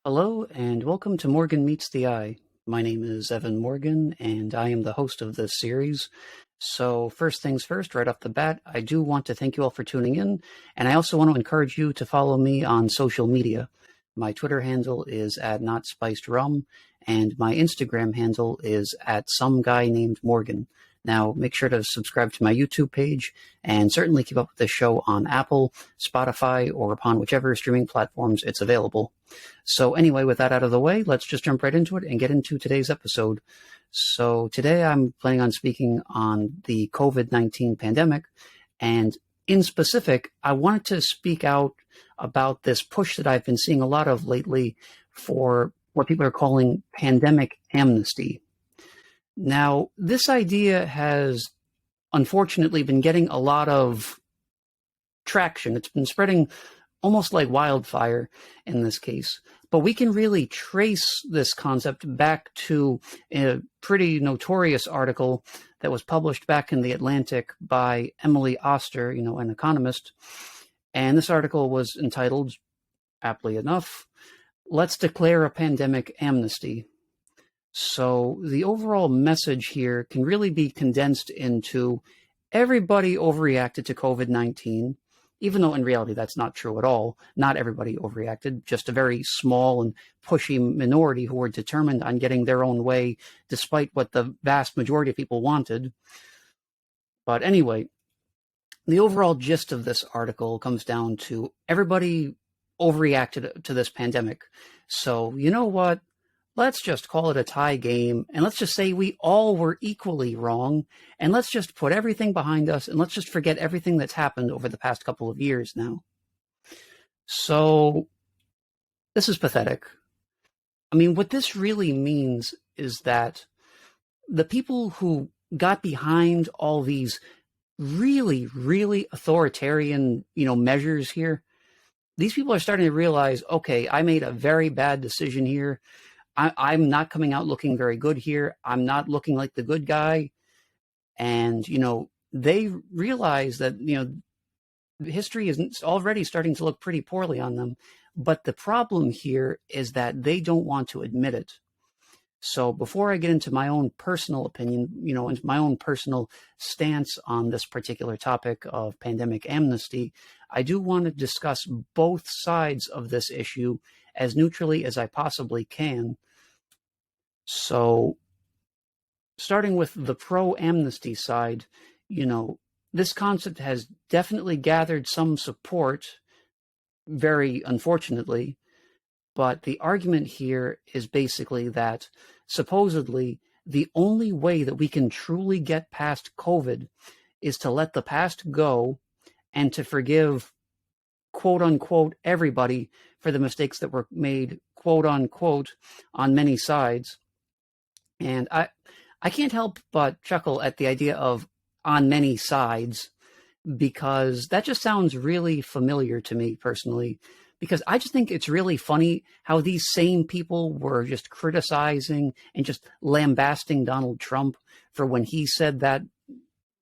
Hello and welcome to Morgan Meets the Eye. My name is Evan Morgan and I am the host of this series. So first things first, right off the bat, I do want to thank you all for tuning in, and I also want to encourage you to follow me on social media. My Twitter handle is @NotSpicedRum, and my Instagram handle is @SomeGuyNamedMorgan. Now, make sure to subscribe to my YouTube page and certainly keep up with the show on Apple, Spotify, or upon whichever streaming platforms it's available. So anyway, with that out of the way, let's just jump right into it and get into today's episode. So today I'm planning on speaking on the COVID-19 pandemic, and in specific, I wanted to speak out about this push that I've been seeing a lot of lately for what people are calling pandemic amnesty. Now, this idea has unfortunately been getting a lot of traction. It's been spreading almost like wildfire in this case. But we can really trace this concept back to a pretty notorious article that was published back in The Atlantic by Emily Oster, an economist. And this article was entitled, aptly enough, "Let's Declare a Pandemic Amnesty." So the overall message here can really be condensed into everybody overreacted to COVID-19, even though in reality that's not true at all. Not everybody overreacted, just a very small and pushy minority who were determined on getting their own way despite what the vast majority of people wanted. But anyway, the overall gist of this article comes down to everybody overreacted to this pandemic. So you know what? Let's just call it a tie game, and let's just say we all were equally wrong, and let's just put everything behind us, and let's just forget everything that's happened over the past couple of years now. So this is pathetic. I mean, what this really means is that the people who got behind all these really, really authoritarian, measures here, these people are starting to realize, okay, I made a very bad decision here. I'm not coming out looking very good here. I'm not looking like the good guy. And, they realize that, history is already starting to look pretty poorly on them. But the problem here is that they don't want to admit it. So before I get into my own personal opinion, into my own personal stance on this particular topic of pandemic amnesty, I do want to discuss both sides of this issue as neutrally as I possibly can. So starting with the pro-amnesty side, this concept has definitely gathered some support, very unfortunately, but the argument here is basically that supposedly the only way that we can truly get past COVID is to let the past go and to forgive, quote unquote, everybody for the mistakes that were made, quote unquote, on many sides. And I can't help but chuckle at the idea of on many sides, because that just sounds really familiar to me personally, because I just think it's really funny how these same people were just criticizing and just lambasting Donald Trump for when he said that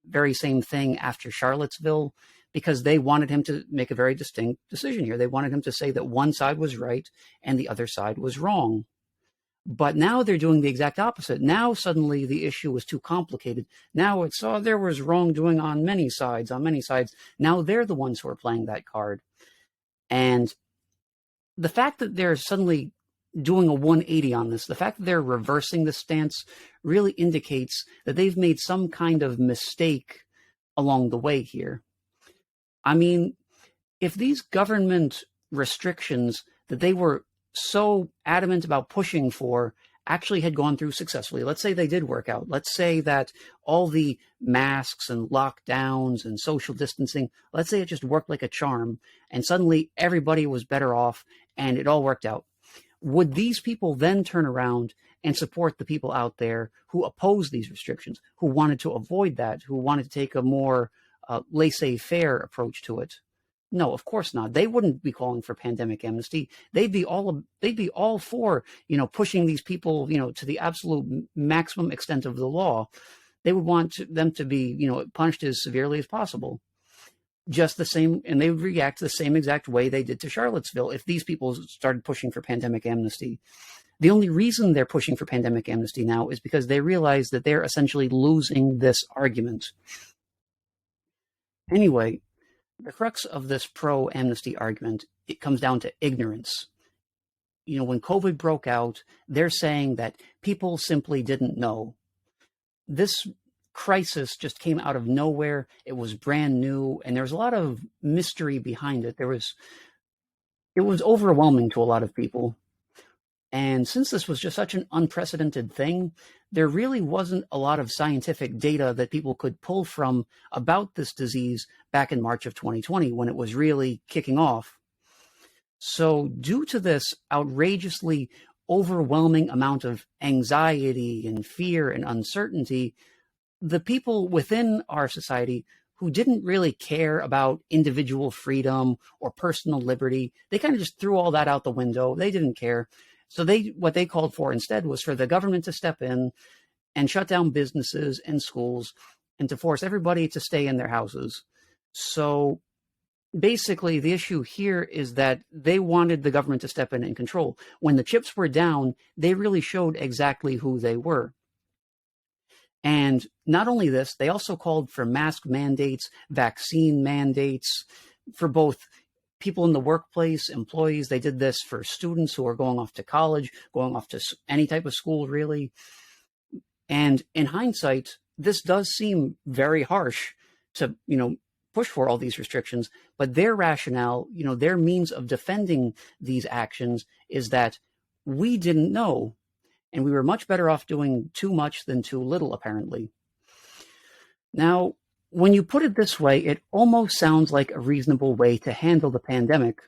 very same thing after Charlottesville, because they wanted him to make a very distinct decision here. They wanted him to say that one side was right and the other side was wrong. But now they're doing the exact opposite. Now suddenly the issue was too complicated. Now it's, there was wrongdoing on many sides, Now they're the ones who are playing that card. And the fact that they're suddenly doing a 180 on this, the fact that they're reversing the stance really indicates that they've made some kind of mistake along the way here. I mean, if these government restrictions that they were so adamant about pushing for actually had gone through successfully, let's say they did work out. Let's say that all the masks and lockdowns and social distancing, let's say it just worked like a charm and suddenly everybody was better off and it all worked out. Would these people then turn around and support the people out there who oppose these restrictions, who wanted to avoid that, who wanted to take a more laissez-faire approach to it? No, of course not. They wouldn't be calling for pandemic amnesty. They'd be all for, pushing these people, to the absolute maximum extent of the law. They would want them to be, punished as severely as possible. just the same, and they would react the same exact way they did to Charlottesville if these people started pushing for pandemic amnesty. The only reason they're pushing for pandemic amnesty now is because they realize that they're essentially losing this argument. Anyway, the crux of this pro-amnesty argument, it comes down to ignorance. When COVID broke out, they're saying that people simply didn't know. This crisis just came out of nowhere. It was brand new, and there was a lot of mystery behind it. It was overwhelming to a lot of people. And since this was just such an unprecedented thing, there really wasn't a lot of scientific data that people could pull from about this disease back in March of 2020 when it was really kicking off. So due to this outrageously overwhelming amount of anxiety and fear and uncertainty, the people within our society who didn't really care about individual freedom or personal liberty, they kind of just threw all that out the window. They didn't care. So what they called for instead was for the government to step in and shut down businesses and schools and to force everybody to stay in their houses. So basically, the issue here is that they wanted the government to step in and control. When the chips were down, they really showed exactly who they were. And not only this, they also called for mask mandates, vaccine mandates for both people in the workplace, employees. They did this for students who are going off to college, going off to any type of school, really. And in hindsight, this does seem very harsh to, push for all these restrictions, but their rationale, their means of defending these actions is that we didn't know, and we were much better off doing too much than too little, apparently. Now, when you put it this way, it almost sounds like a reasonable way to handle the pandemic.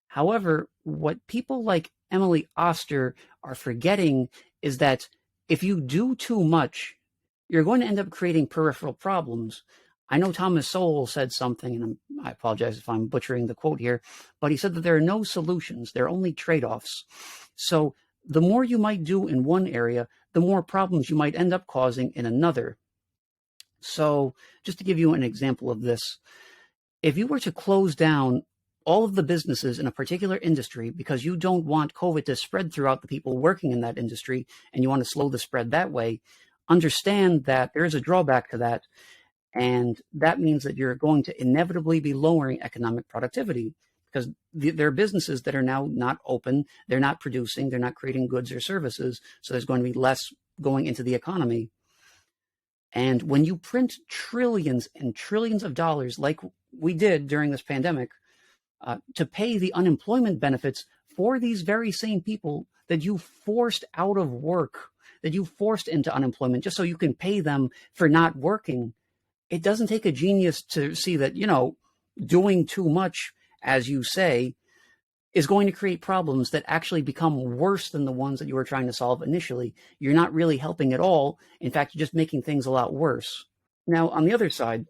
However, what people like Emily Oster are forgetting is that if you do too much, you're going to end up creating peripheral problems. I know Thomas Sowell said something, and I apologize if I'm butchering the quote here, but he said that there are no solutions, there are only trade-offs. So the more you might do in one area, the more problems you might end up causing in another. So just to give you an example of this, if you were to close down all of the businesses in a particular industry because you don't want COVID to spread throughout the people working in that industry and you want to slow the spread that way, understand that there is a drawback to that. And that means that you're going to inevitably be lowering economic productivity because there are businesses that are now not open, they're not producing, they're not creating goods or services. So there's going to be less going into the economy. And when you print trillions and trillions of dollars like we did during this pandemic to pay the unemployment benefits for these very same people that you forced out of work, that you forced into unemployment just so you can pay them for not working, it doesn't take a genius to see that, doing too much, as you say, is going to create problems that actually become worse than the ones that you were trying to solve initially. You're not really helping at all. In fact, you're just making things a lot worse. Now, on the other side,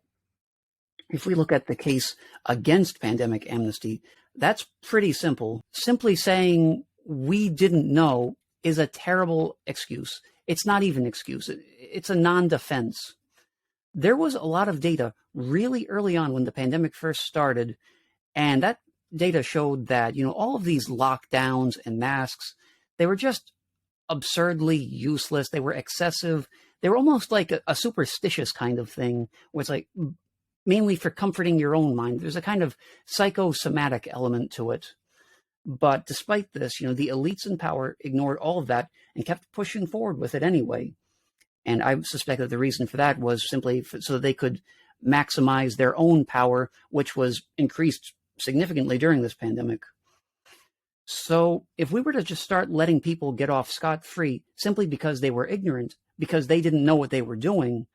if we look at the case against pandemic amnesty, that's pretty simple. Simply saying we didn't know is a terrible excuse. It's not even an excuse. It's a non-defense. There was a lot of data really early on when the pandemic first started, and that data showed that, all of these lockdowns and masks, they were just absurdly useless. They were excessive. They were almost like a superstitious kind of thing, where it's like mainly for comforting your own mind. There's a kind of psychosomatic element to it. But despite this, the elites in power ignored all of that and kept pushing forward with it anyway. And I suspect that the reason for that was simply so that they could maximize their own power, which was increased significantly during this pandemic. So if we were to just start letting people get off scot-free simply because they were ignorant, because they didn't know what they were doing,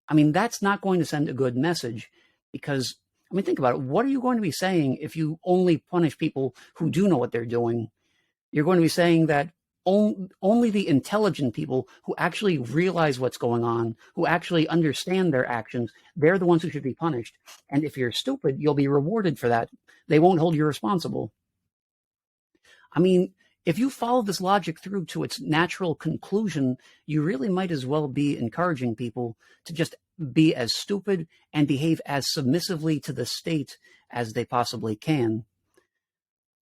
that's not going to send a good message. Because, think about it. What are you going to be saying if you only punish people who do know what they're doing? You're going to be saying that only the intelligent people who actually realize what's going on, who actually understand their actions, they're the ones who should be punished. And if you're stupid, you'll be rewarded for that. They won't hold you responsible. if you follow this logic through to its natural conclusion, you really might as well be encouraging people to just be as stupid and behave as submissively to the state as they possibly can.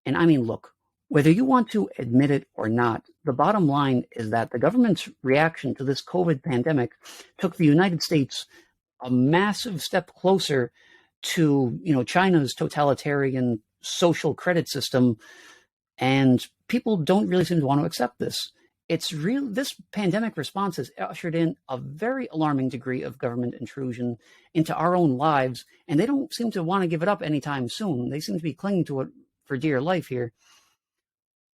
And I mean, look, whether you want to admit it or not, the bottom line is that the government's reaction to this COVID pandemic took the United States a massive step closer to, China's totalitarian social credit system, and people don't really seem to want to accept this. This pandemic response has ushered in a very alarming degree of government intrusion into our own lives, and they don't seem to want to give it up anytime soon. They seem to be clinging to it for dear life here.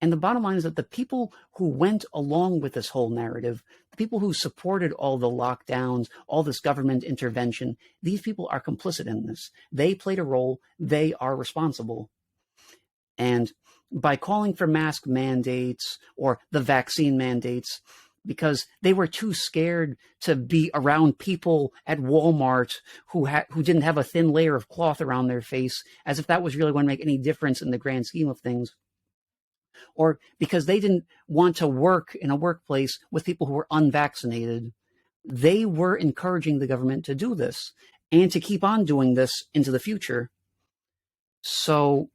And the bottom line is that the people who went along with this whole narrative, the people who supported all the lockdowns, all this government intervention, these people are complicit in this. They played a role. They are responsible. And by calling for mask mandates or the vaccine mandates, because they were too scared to be around people at Walmart who didn't have a thin layer of cloth around their face, as if that was really going to make any difference in the grand scheme of things, or because they didn't want to work in a workplace with people who were unvaccinated, they were encouraging the government to do this and to keep on doing this into the future. So,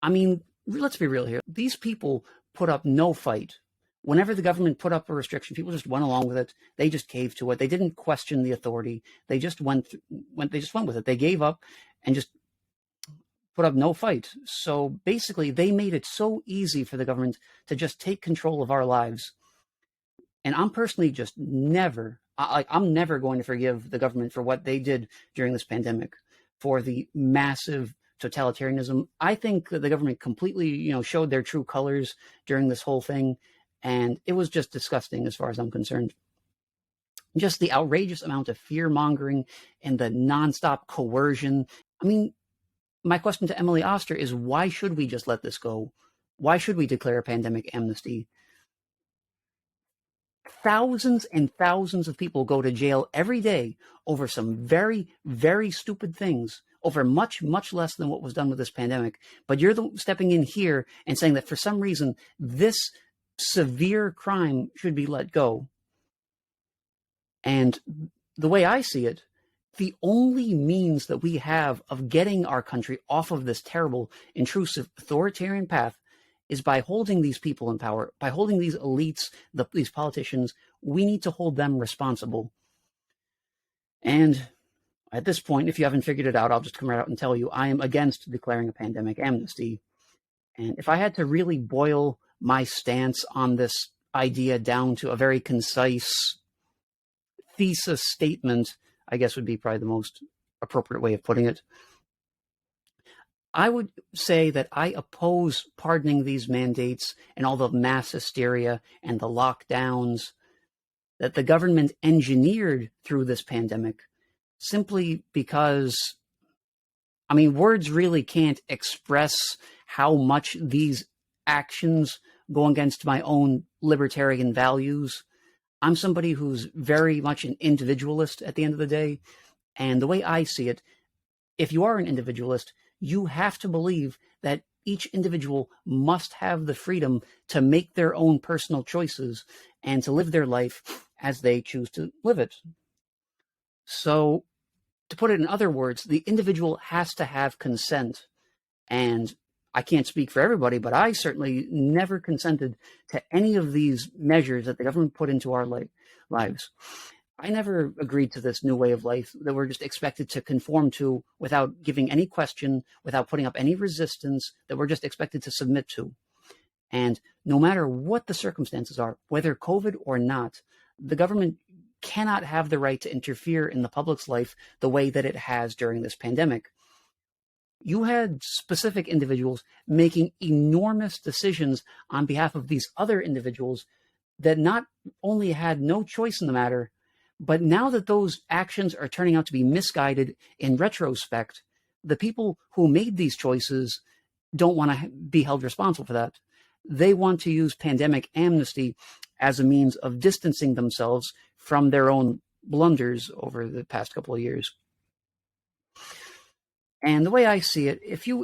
I mean, let's be real here. These people put up no fight. Whenever the government put up a restriction, people just went along with it. They just caved to it. They didn't question the authority. They just went with it. They gave up and just put up no fight. So basically, they made it so easy for the government to just take control of our lives. And I'm personally just I'm never going to forgive the government for what they did during this pandemic, for the massive totalitarianism. I think that the government completely, showed their true colors during this whole thing. And it was just disgusting as far as I'm concerned. Just the outrageous amount of fear mongering and the nonstop coercion. I mean, my question to Emily Oster is, why should we just let this go? Why should we declare a pandemic amnesty? Thousands and thousands of people go to jail every day over some very, very stupid things, over much, much less than what was done with this pandemic. But you're stepping in here and saying that for some reason, this severe crime should be let go. And the way I see it, the only means that we have of getting our country off of this terrible, intrusive, authoritarian path is by holding these people in power, by holding these elites, these politicians. We need to hold them responsible. And at this point, if you haven't figured it out, I'll just come right out and tell you, I am against declaring a pandemic amnesty. And if I had to really boil my stance on this idea down to a very concise thesis statement, I guess would be probably the most appropriate way of putting it. I would say that I oppose pardoning these mandates and all the mass hysteria and the lockdowns that the government engineered through this pandemic, simply because, words really can't express how much these actions go against my own libertarian values. I'm somebody who's very much an individualist at the end of the day. And the way I see it, if you are an individualist, you have to believe that each individual must have the freedom to make their own personal choices and to live their life as they choose to live it. So, to put it in other words, the individual has to have consent. And I can't speak for everybody, but I certainly never consented to any of these measures that the government put into our lives. I never agreed to this new way of life that we're just expected to conform to without giving any question, without putting up any resistance, that we're just expected to submit to. And no matter what the circumstances are, whether COVID or not, the government cannot have the right to interfere in the public's life the way that it has during this pandemic. You had specific individuals making enormous decisions on behalf of these other individuals that not only had no choice in the matter, but now that those actions are turning out to be misguided in retrospect, the people who made these choices don't want to be held responsible for that. They want to use pandemic amnesty as a means of distancing themselves from their own blunders over the past couple of years. And the way I see it, if you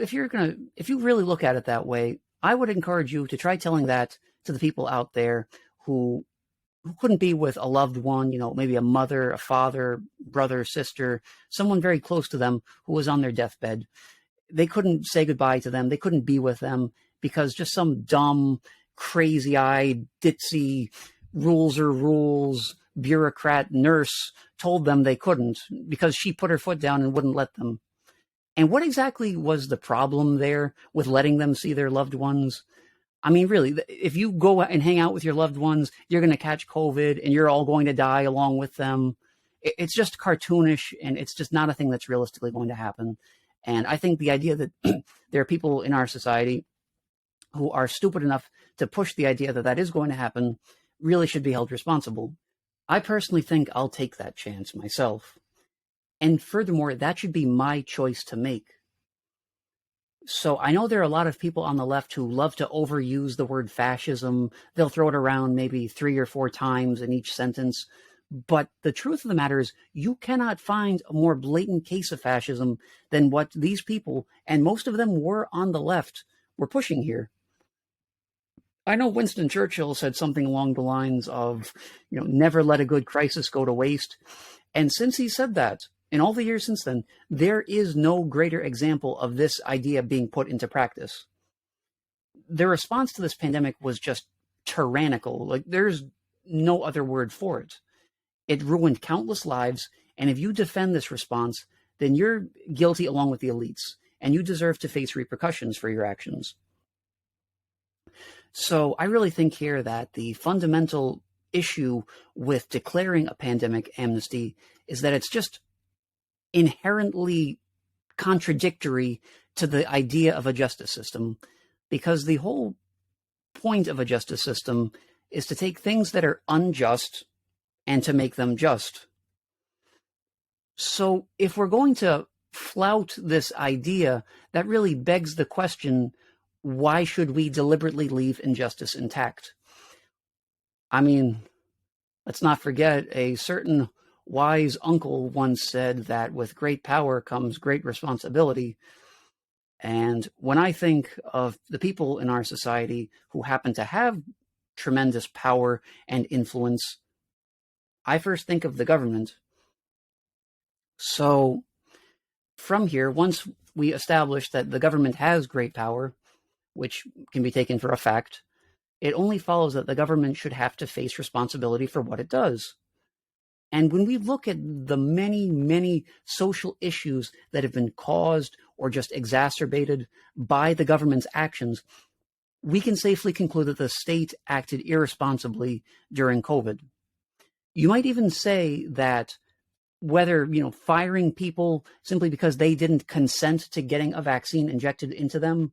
really look at it that way, I would encourage you to try telling that to the people out there who couldn't be with a loved one, maybe a mother, a father, brother, sister, someone very close to them who was on their deathbed. They couldn't say goodbye to them. They couldn't be with them because just some dumb, crazy-eyed, ditzy, rules are rules, bureaucrat nurse told them they couldn't because she put her foot down and wouldn't let them. And what exactly was the problem there with letting them see their loved ones? I mean, really, if you go and hang out with your loved ones, you're going to catch COVID and you're all going to die along with them. It's just cartoonish, and it's just not a thing that's realistically going to happen. And I think the idea that there are people in our society who are stupid enough to push the idea that that is going to happen really should be held responsible. I personally think I'll take that chance myself. And furthermore, that should be my choice to make. So I know there are a lot of people on the left who love to overuse the word fascism. They'll throw it around maybe 3 or 4 times in each sentence. But the truth of the matter is, you cannot find a more blatant case of fascism than what these people, and most of them were on the left, were pushing here. I know Winston Churchill said something along the lines of, never let a good crisis go to waste. And since he said that, in all the years since then, there is no greater example of this idea being put into practice. The response to this pandemic was just tyrannical. Like, there's no other word for it. It ruined countless lives, and if you defend this response, then you're guilty along with the elites, and you deserve to face repercussions for your actions. So I really think here that the fundamental issue with declaring a pandemic amnesty is that it's just inherently contradictory to the idea of a justice system, because the whole point of a justice system is to take things that are unjust and to make them just. So if we're going to flout this idea, that really begs the question, why should we deliberately leave injustice intact? I mean, let's not forget, a certain wise uncle once said that with great power comes great responsibility. And when I think of the people in our society who happen to have tremendous power and influence, I first think of the government. So from here, once we establish that the government has great power, which can be taken for a fact, it only follows that the government should have to face responsibility for what it does. And when we look at the many, many social issues that have been caused or just exacerbated by the government's actions, we can safely conclude that the state acted irresponsibly during COVID. You might even say that whether, firing people simply because they didn't consent to getting a vaccine injected into them,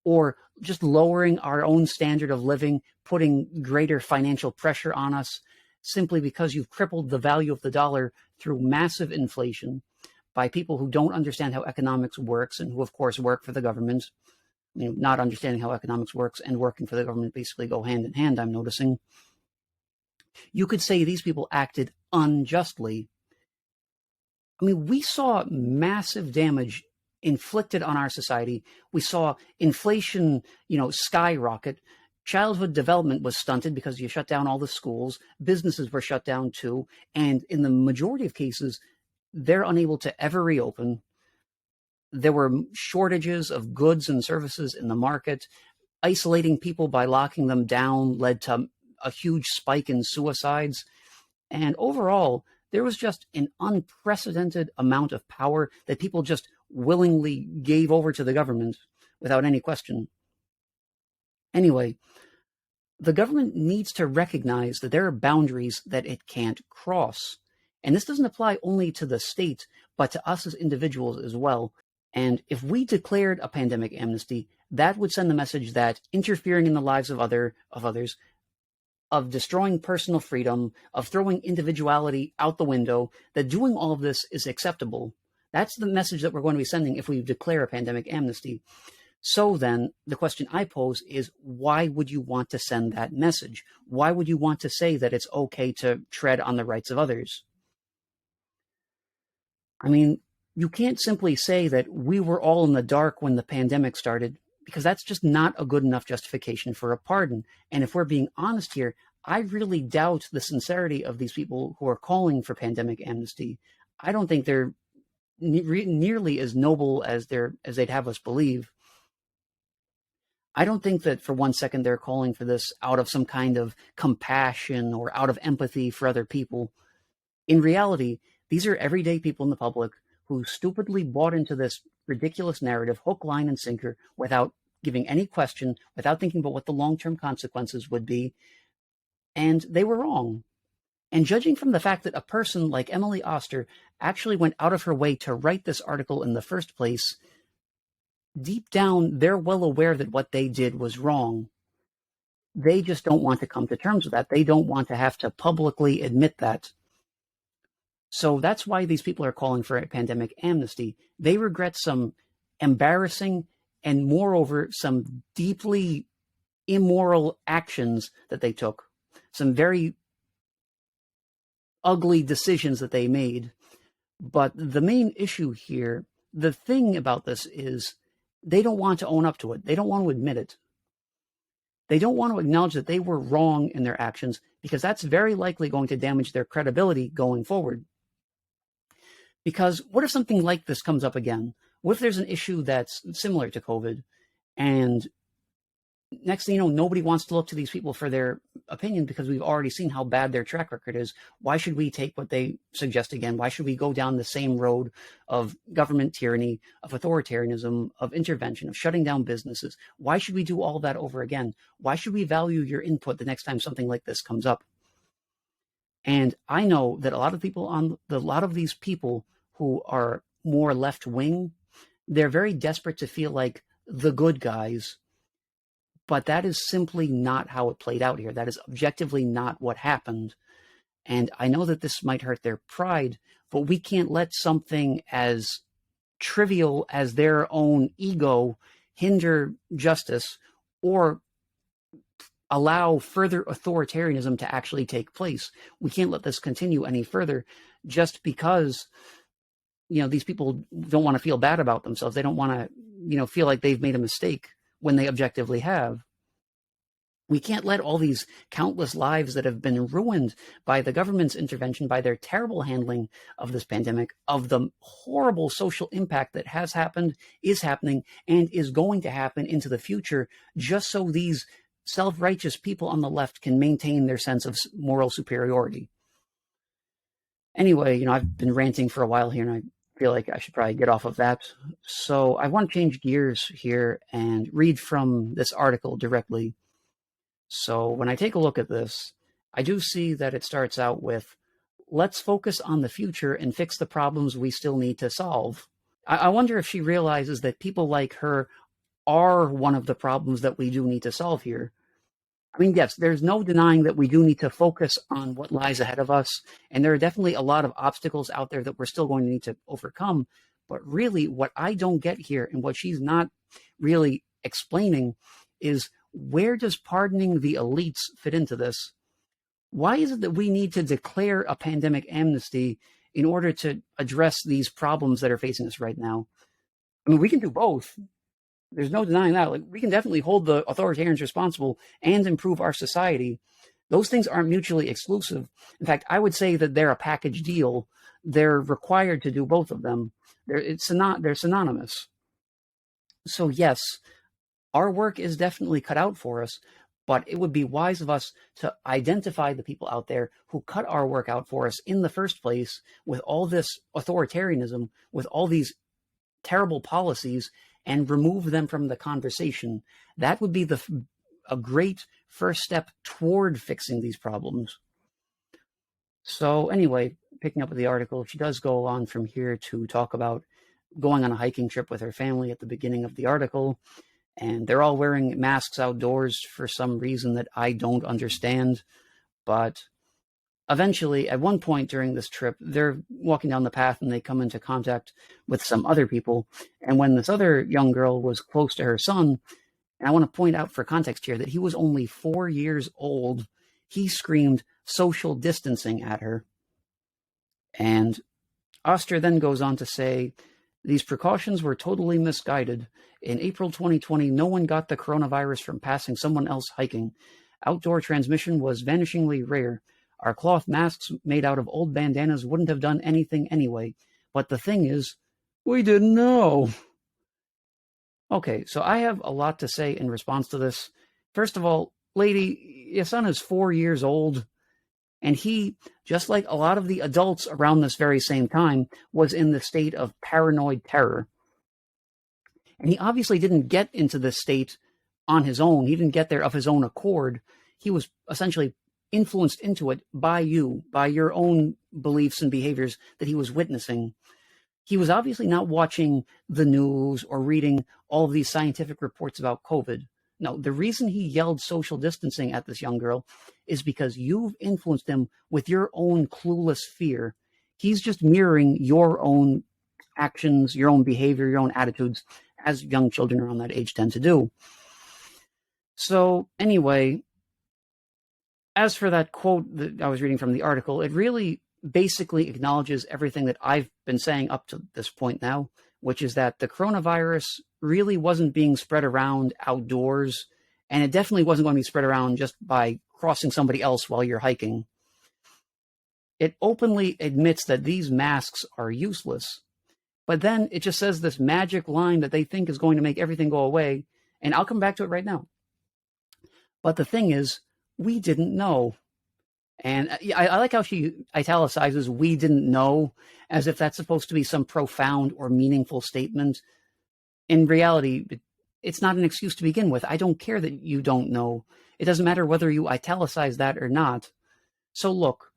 or just lowering our own standard of living, putting greater financial pressure on us, simply because you've crippled the value of the dollar through massive inflation by people who don't understand how economics works and who, of course, work for the government. Not understanding how economics works and working for the government basically go hand in hand, I'm noticing. You could say these people acted unjustly. I mean, we saw massive damage inflicted on our society. We saw inflation, skyrocket. Childhood development was stunted because you shut down all the schools. Businesses were shut down too. And in the majority of cases, they're unable to ever reopen. There were shortages of goods and services in the market. Isolating people by locking them down led to a huge spike in suicides. And overall, there was just an unprecedented amount of power that people just willingly gave over to the government without any question. Anyway, the government needs to recognize that there are boundaries that it can't cross. And this doesn't apply only to the state, but to us as individuals as well. And if we declared a pandemic amnesty, that would send the message that interfering in the lives of others, of destroying personal freedom, of throwing individuality out the window, that doing all of this is acceptable. That's the message that we're going to be sending if we declare a pandemic amnesty. So then, the question I pose is, why would you want to send that message? Why would you want to say that it's okay to tread on the rights of others? I mean, you can't simply say that we were all in the dark when the pandemic started, because that's just not a good enough justification for a pardon. And if we're being honest here, I really doubt the sincerity of these people who are calling for pandemic amnesty. I don't think they're nearly as noble as they'd have us believe. I don't think that for 1 second they're calling for this out of some kind of compassion or out of empathy for other people. In reality, these are everyday people in the public who stupidly bought into this ridiculous narrative, hook, line, and sinker, without giving any question, without thinking about what the long-term consequences would be, and they were wrong. And judging from the fact that a person like Emily Oster actually went out of her way to write this article in the first place, deep down, they're well aware that what they did was wrong. They just don't want to come to terms with that. They don't want to have to publicly admit that. So that's why these people are calling for a pandemic amnesty. They regret some embarrassing and, moreover, some deeply immoral actions that they took, some very ugly decisions that they made. But the main issue here, the thing about this is they don't want to own up to it. They don't want to admit it. They don't want to acknowledge that they were wrong in their actions, because that's very likely going to damage their credibility going forward. Because what if something like this comes up again? What if there's an issue that's similar to COVID, and next thing you know, nobody wants to look to these people for their opinion because we've already seen how bad their track record is? Why should we take what they suggest again? Why should we go down the same road of government tyranny, of authoritarianism, of intervention, of shutting down businesses? Why should we do all that over again? Why should we value your input the next time something like this comes up? And I know that a lot of these people who are more left-wing, they're very desperate to feel like the good guys. But that is simply not how it played out here. That is objectively not what happened. And I know that this might hurt their pride, but we can't let something as trivial as their own ego hinder justice or allow further authoritarianism to actually take place. We can't let this continue any further just because, these people don't want to feel bad about themselves. They don't want to, feel like they've made a mistake when they objectively have. We can't let all these countless lives that have been ruined by the government's intervention, by their terrible handling of this pandemic, of the horrible social impact that has happened, is happening, and is going to happen into the future, just so these self-righteous people on the left can maintain their sense of moral superiority. Anyway, I've been ranting for a while here, and I feel like I should probably get off of that. So I want to change gears here and read from this article directly. So when I take a look at this, I do see that it starts out with, let's focus on the future and fix the problems we still need to solve. I wonder if she realizes that people like her are one of the problems that we do need to solve here. I mean, yes, there's no denying that we do need to focus on what lies ahead of us. And there are definitely a lot of obstacles out there that we're still going to need to overcome. But really, what I don't get here, and what she's not really explaining, is where does pardoning the elites fit into this? Why is it that we need to declare a pandemic amnesty in order to address these problems that are facing us right now? I mean, we can do both. There's no denying that. Like, we can definitely hold the authoritarians responsible and improve our society. Those things aren't mutually exclusive. In fact, I would say that they're a package deal. They're required to do both of them. They're synonymous. So yes, our work is definitely cut out for us, but it would be wise of us to identify the people out there who cut our work out for us in the first place with all this authoritarianism, with all these terrible policies, and remove them from the conversation. That would be a great first step toward fixing these problems. So anyway, picking up with the article, she does go on from here to talk about going on a hiking trip with her family at the beginning of the article. And they're all wearing masks outdoors for some reason that I don't understand. But eventually, at one point during this trip, they're walking down the path and they come into contact with some other people. And when this other young girl was close to her son, and I want to point out for context here that he was only 4 years old, he screamed social distancing at her. And Oster then goes on to say, These precautions were totally misguided. In April 2020, no one got the coronavirus from passing someone else hiking. Outdoor transmission was vanishingly rare. Our cloth masks made out of old bandanas wouldn't have done anything anyway. But the thing is, we didn't know. Okay, so I have a lot to say in response to this. First of all, lady, your son is 4 years old, and he, just like a lot of the adults around this very same time, was in the state of paranoid terror. And he obviously didn't get into this state on his own. He didn't get there of his own accord. He was essentially influenced into it by you, by your own beliefs and behaviors that he was witnessing. He was obviously not watching the news or reading all of these scientific reports about COVID. No, the reason he yelled social distancing at this young girl is because you've influenced him with your own clueless fear. He's just mirroring your own actions, your own behavior, your own attitudes, as young children around that age tend to do. So anyway, as for that quote that I was reading from the article, it really basically acknowledges everything that I've been saying up to this point now, which is that the coronavirus really wasn't being spread around outdoors, and it definitely wasn't going to be spread around just by crossing somebody else while you're hiking. It openly admits that these masks are useless, but then it just says this magic line that they think is going to make everything go away, and I'll come back to it right now. But the thing is, we didn't know. And I like how she italicizes "we didn't know" as if that's supposed to be some profound or meaningful statement. In reality, it's not an excuse to begin with. I don't care that you don't know. It doesn't matter whether you italicize that or not. So look,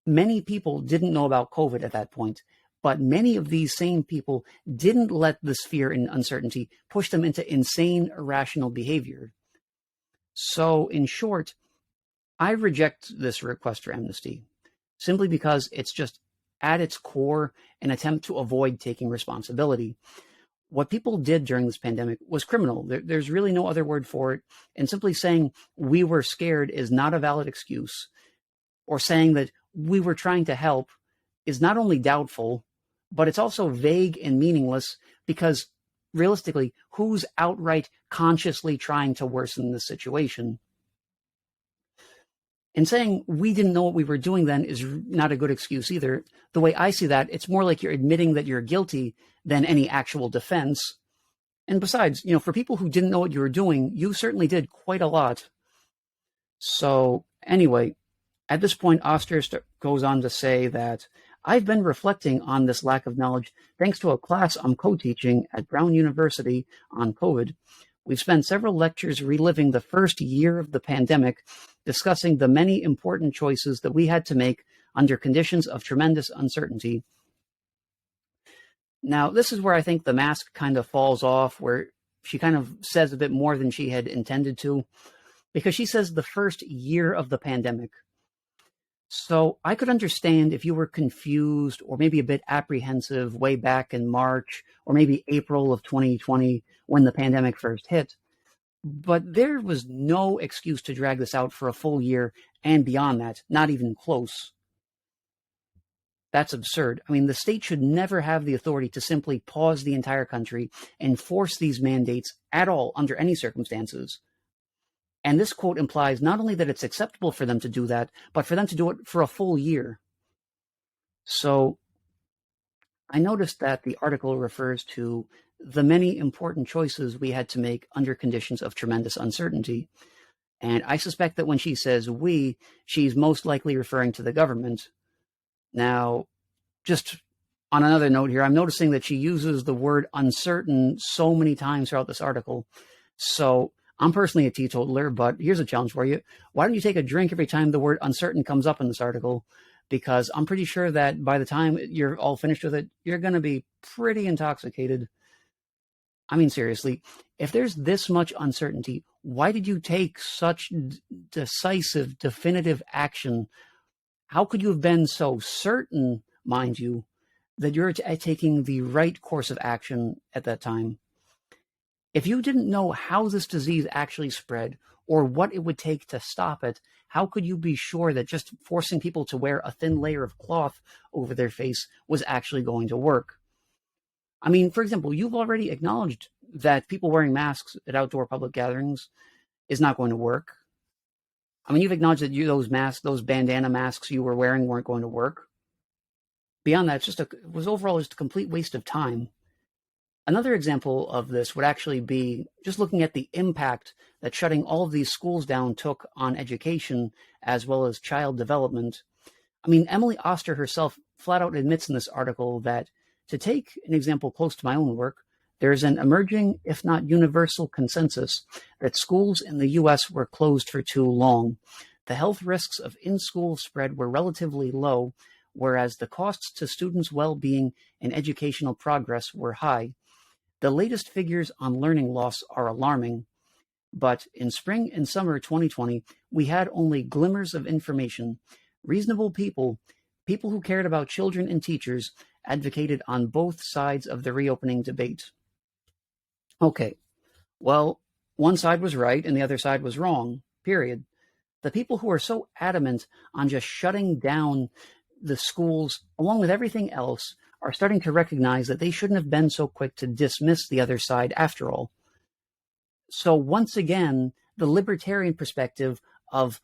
many people didn't know about COVID at that point, but many of these same people didn't let this fear and uncertainty push them into insane, irrational behavior. So in short, I reject this request for amnesty simply because it's just at its core an attempt to avoid taking responsibility. What people did during this pandemic was criminal. There's really no other word for it. And simply saying we were scared is not a valid excuse, or saying that we were trying to help is not only doubtful, but it's also vague and meaningless, because realistically, who's outright consciously trying to worsen the situation? And saying we didn't know what we were doing then is not a good excuse either. The way I see that, it's more like you're admitting that you're guilty than any actual defense. And besides, for people who didn't know what you were doing, you certainly did quite a lot. So anyway, at this point, Oster goes on to say that I've been reflecting on this lack of knowledge thanks to a class I'm co-teaching at Brown University on COVID. We've spent several lectures reliving the first year of the pandemic, discussing the many important choices that we had to make under conditions of tremendous uncertainty. Now, this is where I think the mask kind of falls off, where she kind of says a bit more than she had intended to, because she says the first year of the pandemic. So I could understand if you were confused or maybe a bit apprehensive way back in March or maybe April of 2020 when the pandemic first hit. But there was no excuse to drag this out for a full year and beyond that, not even close. That's absurd. I mean, the state should never have the authority to simply pause the entire country and force these mandates at all under any circumstances. And this quote implies not only that it's acceptable for them to do that, but for them to do it for a full year. So I noticed that the article refers to the many important choices we had to make under conditions of tremendous uncertainty. And I suspect that when she says we, she's most likely referring to the government. Now, just on another note here, I'm noticing that she uses the word uncertain so many times throughout this article. So I'm personally a teetotaler, but here's a challenge for you. Why don't you take a drink every time the word uncertain comes up in this article? Because I'm pretty sure that by the time you're all finished with it, you're going to be pretty intoxicated. I mean, seriously, if there's this much uncertainty, why did you take such decisive, definitive action? How could you have been so certain, mind you, that you're taking the right course of action at that time? If you didn't know how this disease actually spread or what it would take to stop it, how could you be sure that just forcing people to wear a thin layer of cloth over their face was actually going to work? I mean, for example, you've already acknowledged that people wearing masks at outdoor public gatherings is not going to work. I mean, you've acknowledged that those masks, those bandana masks you were wearing weren't going to work. Beyond that, it was overall just a complete waste of time. Another example of this would actually be just looking at the impact that shutting all of these schools down took on education as well as child development. I mean, Emily Oster herself flat out admits in this article that, to take an example close to my own work, there's an emerging, if not universal, consensus that schools in the US were closed for too long. The health risks of in-school spread were relatively low, whereas the costs to students' well-being and educational progress were high. The latest figures on learning loss are alarming, but in spring and summer 2020, we had only glimmers of information. Reasonable people who cared about children and teachers, advocated on both sides of the reopening debate. Okay, well, one side was right and the other side was wrong, period. The people who are so adamant on just shutting down the schools, along with everything else, are starting to recognize that they shouldn't have been so quick to dismiss the other side after all. So once again, the libertarian perspective of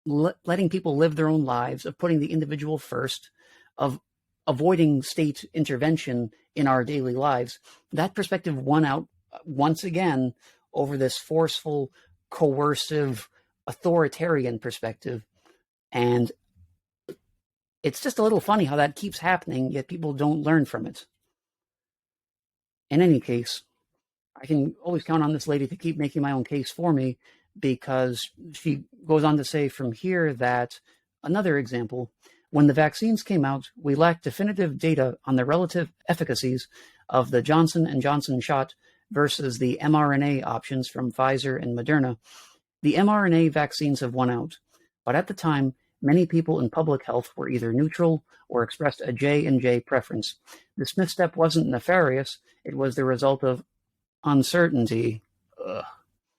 letting people live their own lives, of putting the individual first, of avoiding state intervention in our daily lives, that perspective won out once again over this forceful, coercive, authoritarian perspective. And it's just a little funny how that keeps happening, yet people don't learn from it. In any case, I can always count on this lady to keep making my own case for me, because she goes on to say from here that, another example, when the vaccines came out, we lacked definitive data on the relative efficacies of the Johnson & Johnson shot versus the mRNA options from Pfizer and Moderna. The mRNA vaccines have won out, but at the time, many people in public health were either neutral or expressed a J&J preference. This misstep wasn't nefarious, it was the result of uncertainty.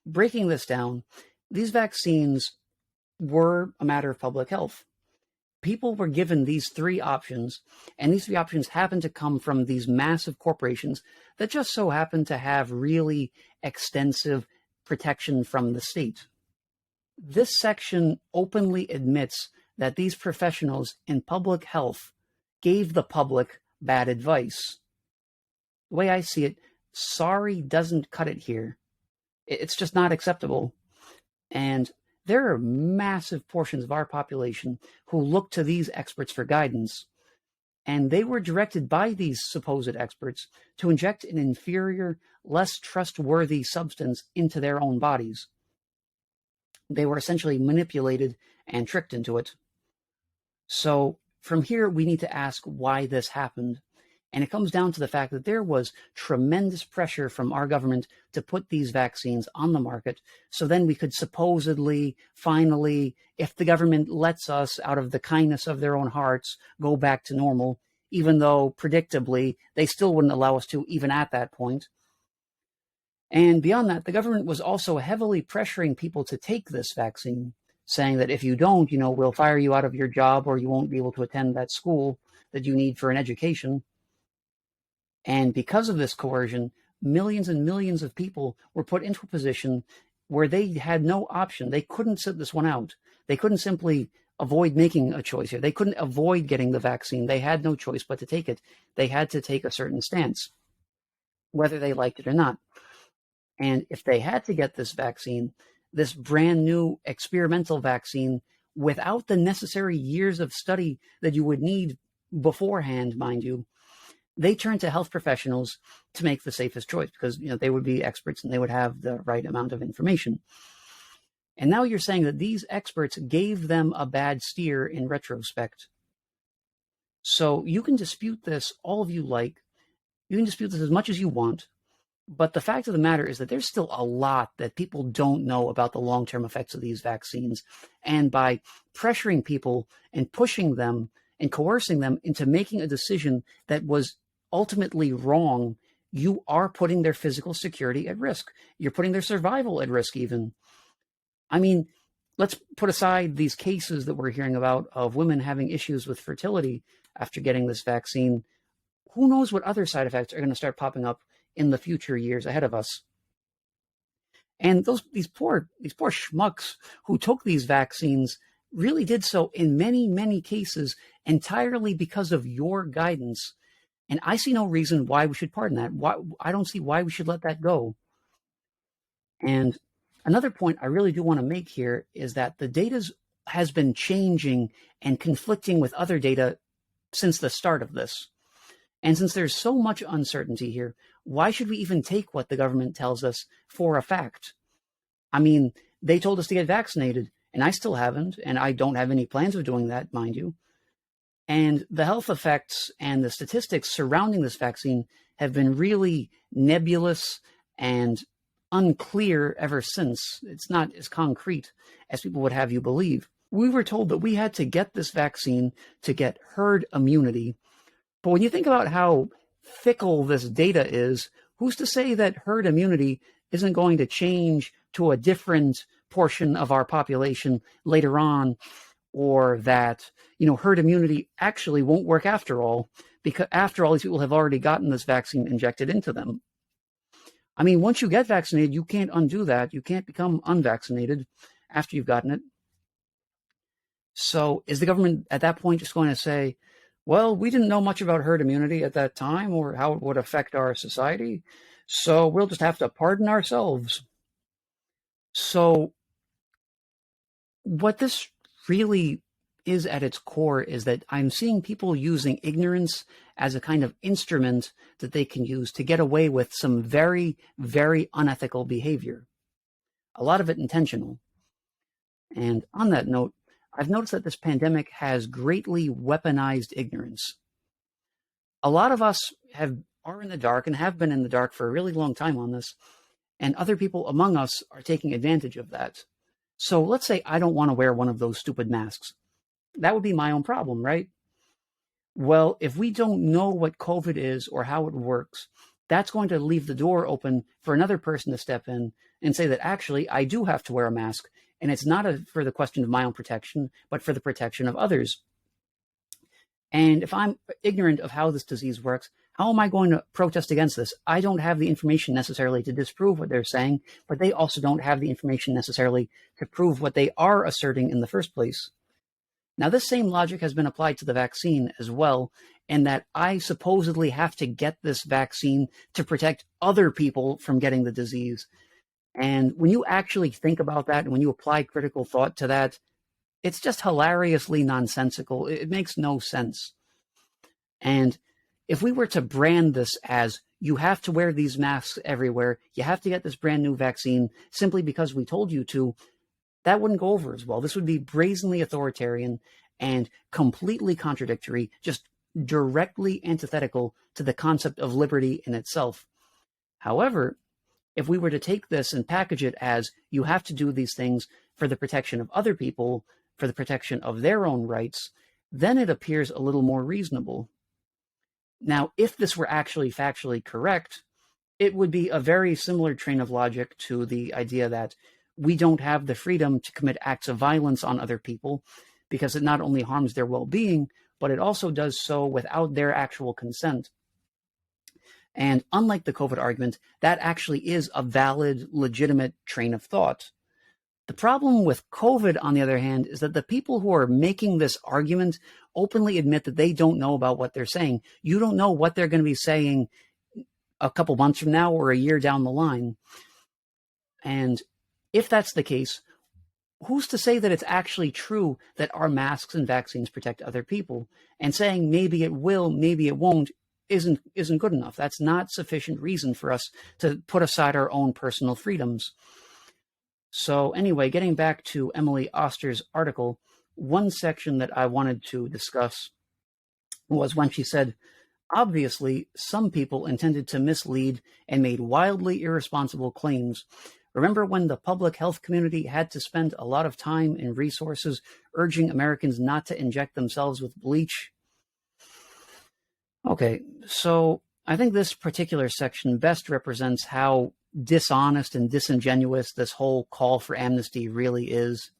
Breaking this down, these vaccines were a matter of public health. People were given these three options, and these three options happened to come from these massive corporations that just so happen to have really extensive protection from the state. This section openly admits that these professionals in public health gave the public bad advice. The way I see it, sorry doesn't cut it here. It's just not acceptable. And there are massive portions of our population who look to these experts for guidance, and they were directed by these supposed experts to inject an inferior, less trustworthy substance into their own bodies. They were essentially manipulated and tricked into it. So from here, we need to ask why this happened. And it comes down to the fact that there was tremendous pressure from our government to put these vaccines on the market. So then we could supposedly, finally, if the government lets us, out of the kindness of their own hearts, go back to normal, even though predictably they still wouldn't allow us to, even at that point. And beyond that, the government was also heavily pressuring people to take this vaccine, saying that if you don't, we'll fire you out of your job, or you won't be able to attend that school that you need for an education. And because of this coercion, millions and millions of people were put into a position where they had no option. They couldn't sit this one out. They couldn't simply avoid making a choice here. They couldn't avoid getting the vaccine. They had no choice but to take it. They had to take a certain stance, whether they liked it or not. And if they had to get this vaccine, this brand new experimental vaccine, without the necessary years of study that you would need beforehand, mind you, they turned to health professionals to make the safest choice, because they would be experts and they would have the right amount of information. And now you're saying that these experts gave them a bad steer in retrospect. So you can dispute this all of you like. You can dispute this as much as you want. But the fact of the matter is that there's still a lot that people don't know about the long-term effects of these vaccines. And by pressuring people and pushing them and coercing them into making a decision that was ultimately wrong, you are putting their physical security at risk. You're putting their survival at risk even. I mean, let's put aside these cases that we're hearing about of women having issues with fertility after getting this vaccine, who knows what other side effects are going to start popping up in the future years ahead of us. And these poor schmucks who took these vaccines really did so in many, many cases entirely because of your guidance. And I see no reason why we should pardon that. I don't see why we should let that go. And another point I really do want to make here is that the data has been changing and conflicting with other data since the start of this. And since there's so much uncertainty here, why should we even take what the government tells us for a fact? I mean, they told us to get vaccinated, and I still haven't, and I don't have any plans of doing that, mind you. And the health effects and the statistics surrounding this vaccine have been really nebulous and unclear ever since. It's not as concrete as people would have you believe. We were told that we had to get this vaccine to get herd immunity. But when you think about how fickle this data is, who's to say that herd immunity isn't going to change to a different portion of our population later on, or that, herd immunity actually won't work after all, because after all, these people have already gotten this vaccine injected into them. I mean, once you get vaccinated, you can't undo that. You can't become unvaccinated after you've gotten it. So is the government at that point just going to say, well, we didn't know much about herd immunity at that time or how it would affect our society, so we'll just have to pardon ourselves? So what this really is at its core is that I'm seeing people using ignorance as a kind of instrument that they can use to get away with some very, very unethical behavior. A lot of it intentional. And on that note, I've noticed that this pandemic has greatly weaponized ignorance. A lot of us are in the dark and have been in the dark for a really long time on this, and other people among us are taking advantage of that. So let's say I don't want to wear one of those stupid masks. That would be my own problem, right? Well, if we don't know what COVID is or how it works, that's going to leave the door open for another person to step in and say that actually I do have to wear a mask. And it's not for the question of my own protection, but for the protection of others. And if I'm ignorant of how this disease works, how am I going to protest against this? I don't have the information necessarily to disprove what they're saying, but they also don't have the information necessarily to prove what they are asserting in the first place. Now, this same logic has been applied to the vaccine as well, in that I supposedly have to get this vaccine to protect other people from getting the disease. And when you actually think about that, and when you apply critical thought to that, it's just hilariously nonsensical. It makes no sense. And if we were to brand this as you have to wear these masks everywhere, you have to get this brand new vaccine simply because we told you to, that wouldn't go over as well. This would be brazenly authoritarian and completely contradictory, just directly antithetical to the concept of liberty in itself. However, if we were to take this and package it as you have to do these things for the protection of other people, for the protection of their own rights, then it appears a little more reasonable. Now, if this were actually factually correct, it would be a very similar train of logic to the idea that we don't have the freedom to commit acts of violence on other people because it not only harms their well-being, but it also does so without their actual consent. And unlike the COVID argument, that actually is a valid, legitimate train of thought. The problem with COVID, on the other hand, is that the people who are making this argument openly admit that they don't know about what they're saying. You don't know what they're going to be saying a couple months from now or a year down the line. And if that's the case, who's to say that it's actually true that our masks and vaccines protect other people? And saying maybe it will, maybe it won't, isn't good enough. That's not sufficient reason for us to put aside our own personal freedoms. So anyway, getting back to Emily Oster's article, one section that I wanted to discuss was when she said, obviously, some people intended to mislead and made wildly irresponsible claims. Remember when the public health community had to spend a lot of time and resources urging Americans not to inject themselves with bleach? Okay, so I think this particular section best represents how dishonest and disingenuous this whole call for amnesty really is.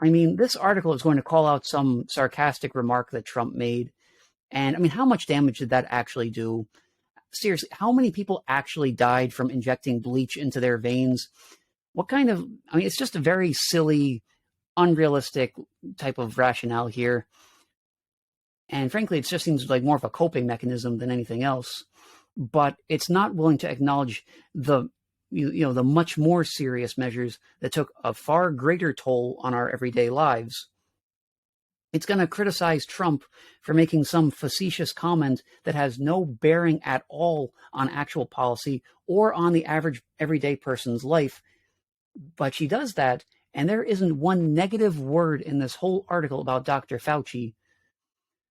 I mean, this article is going to call out some sarcastic remark that Trump made, And I mean, how much damage did that actually do? Seriously, how many people actually died from injecting bleach into their veins? What kind of, I mean, it's just a very silly, unrealistic type of rationale here. And frankly, it just seems like more of a coping mechanism than anything else. But it's not willing to acknowledge the the much more serious measures that took a far greater toll on our everyday lives. It's going to criticize Trump for making some facetious comment that has no bearing at all on actual policy or on the average everyday person's life. But she does that, and there isn't one negative word in this whole article about Dr. Fauci.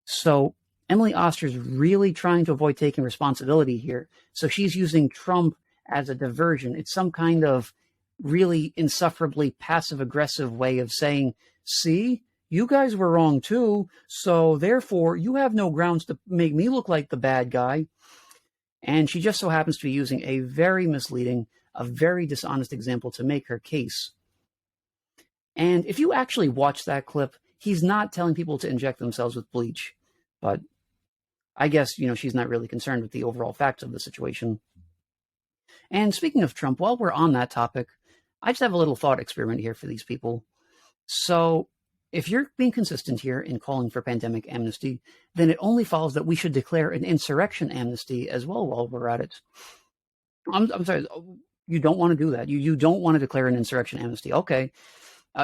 So Emily Oster is really trying to avoid taking responsibility here. So she's using Trump as a diversion. It's some kind of really insufferably passive-aggressive way of saying, see, you guys were wrong too, so therefore you have no grounds to make me look like the bad guy. And she just so happens to be using a very misleading, a very dishonest example to make her case. And if you actually watch that clip, he's not telling people to inject themselves with bleach. But I guess, she's not really concerned with the overall facts of the situation. And speaking of Trump, while we're on that topic, I just have a little thought experiment here for these people. So if you're being consistent here in calling for pandemic amnesty, then it only follows that we should declare an insurrection amnesty as well while we're at it. I'm sorry, you don't want to do that. You don't want to declare an insurrection amnesty. Okay.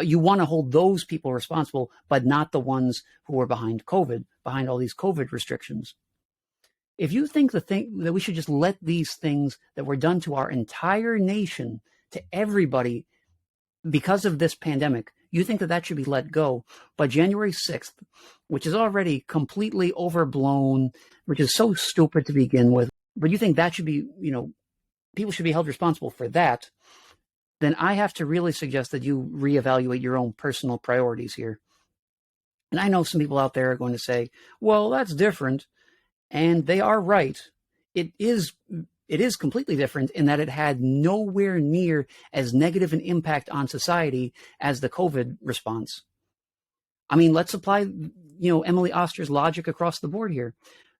You want to hold those people responsible, but not the ones who are behind COVID, behind all these COVID restrictions. If you think that we should just let these things that were done to our entire nation, to everybody, because of this pandemic, you think that should be let go. But January 6th, which is already completely overblown, which is so stupid to begin with, but you think that should be, people should be held responsible for that, then I have to really suggest that you reevaluate your own personal priorities here. And I know some people out there are going to say, well, that's different. And they are right. It is completely different in that it had nowhere near as negative an impact on society as the COVID response. I mean, let's apply, Emily Oster's logic across the board here.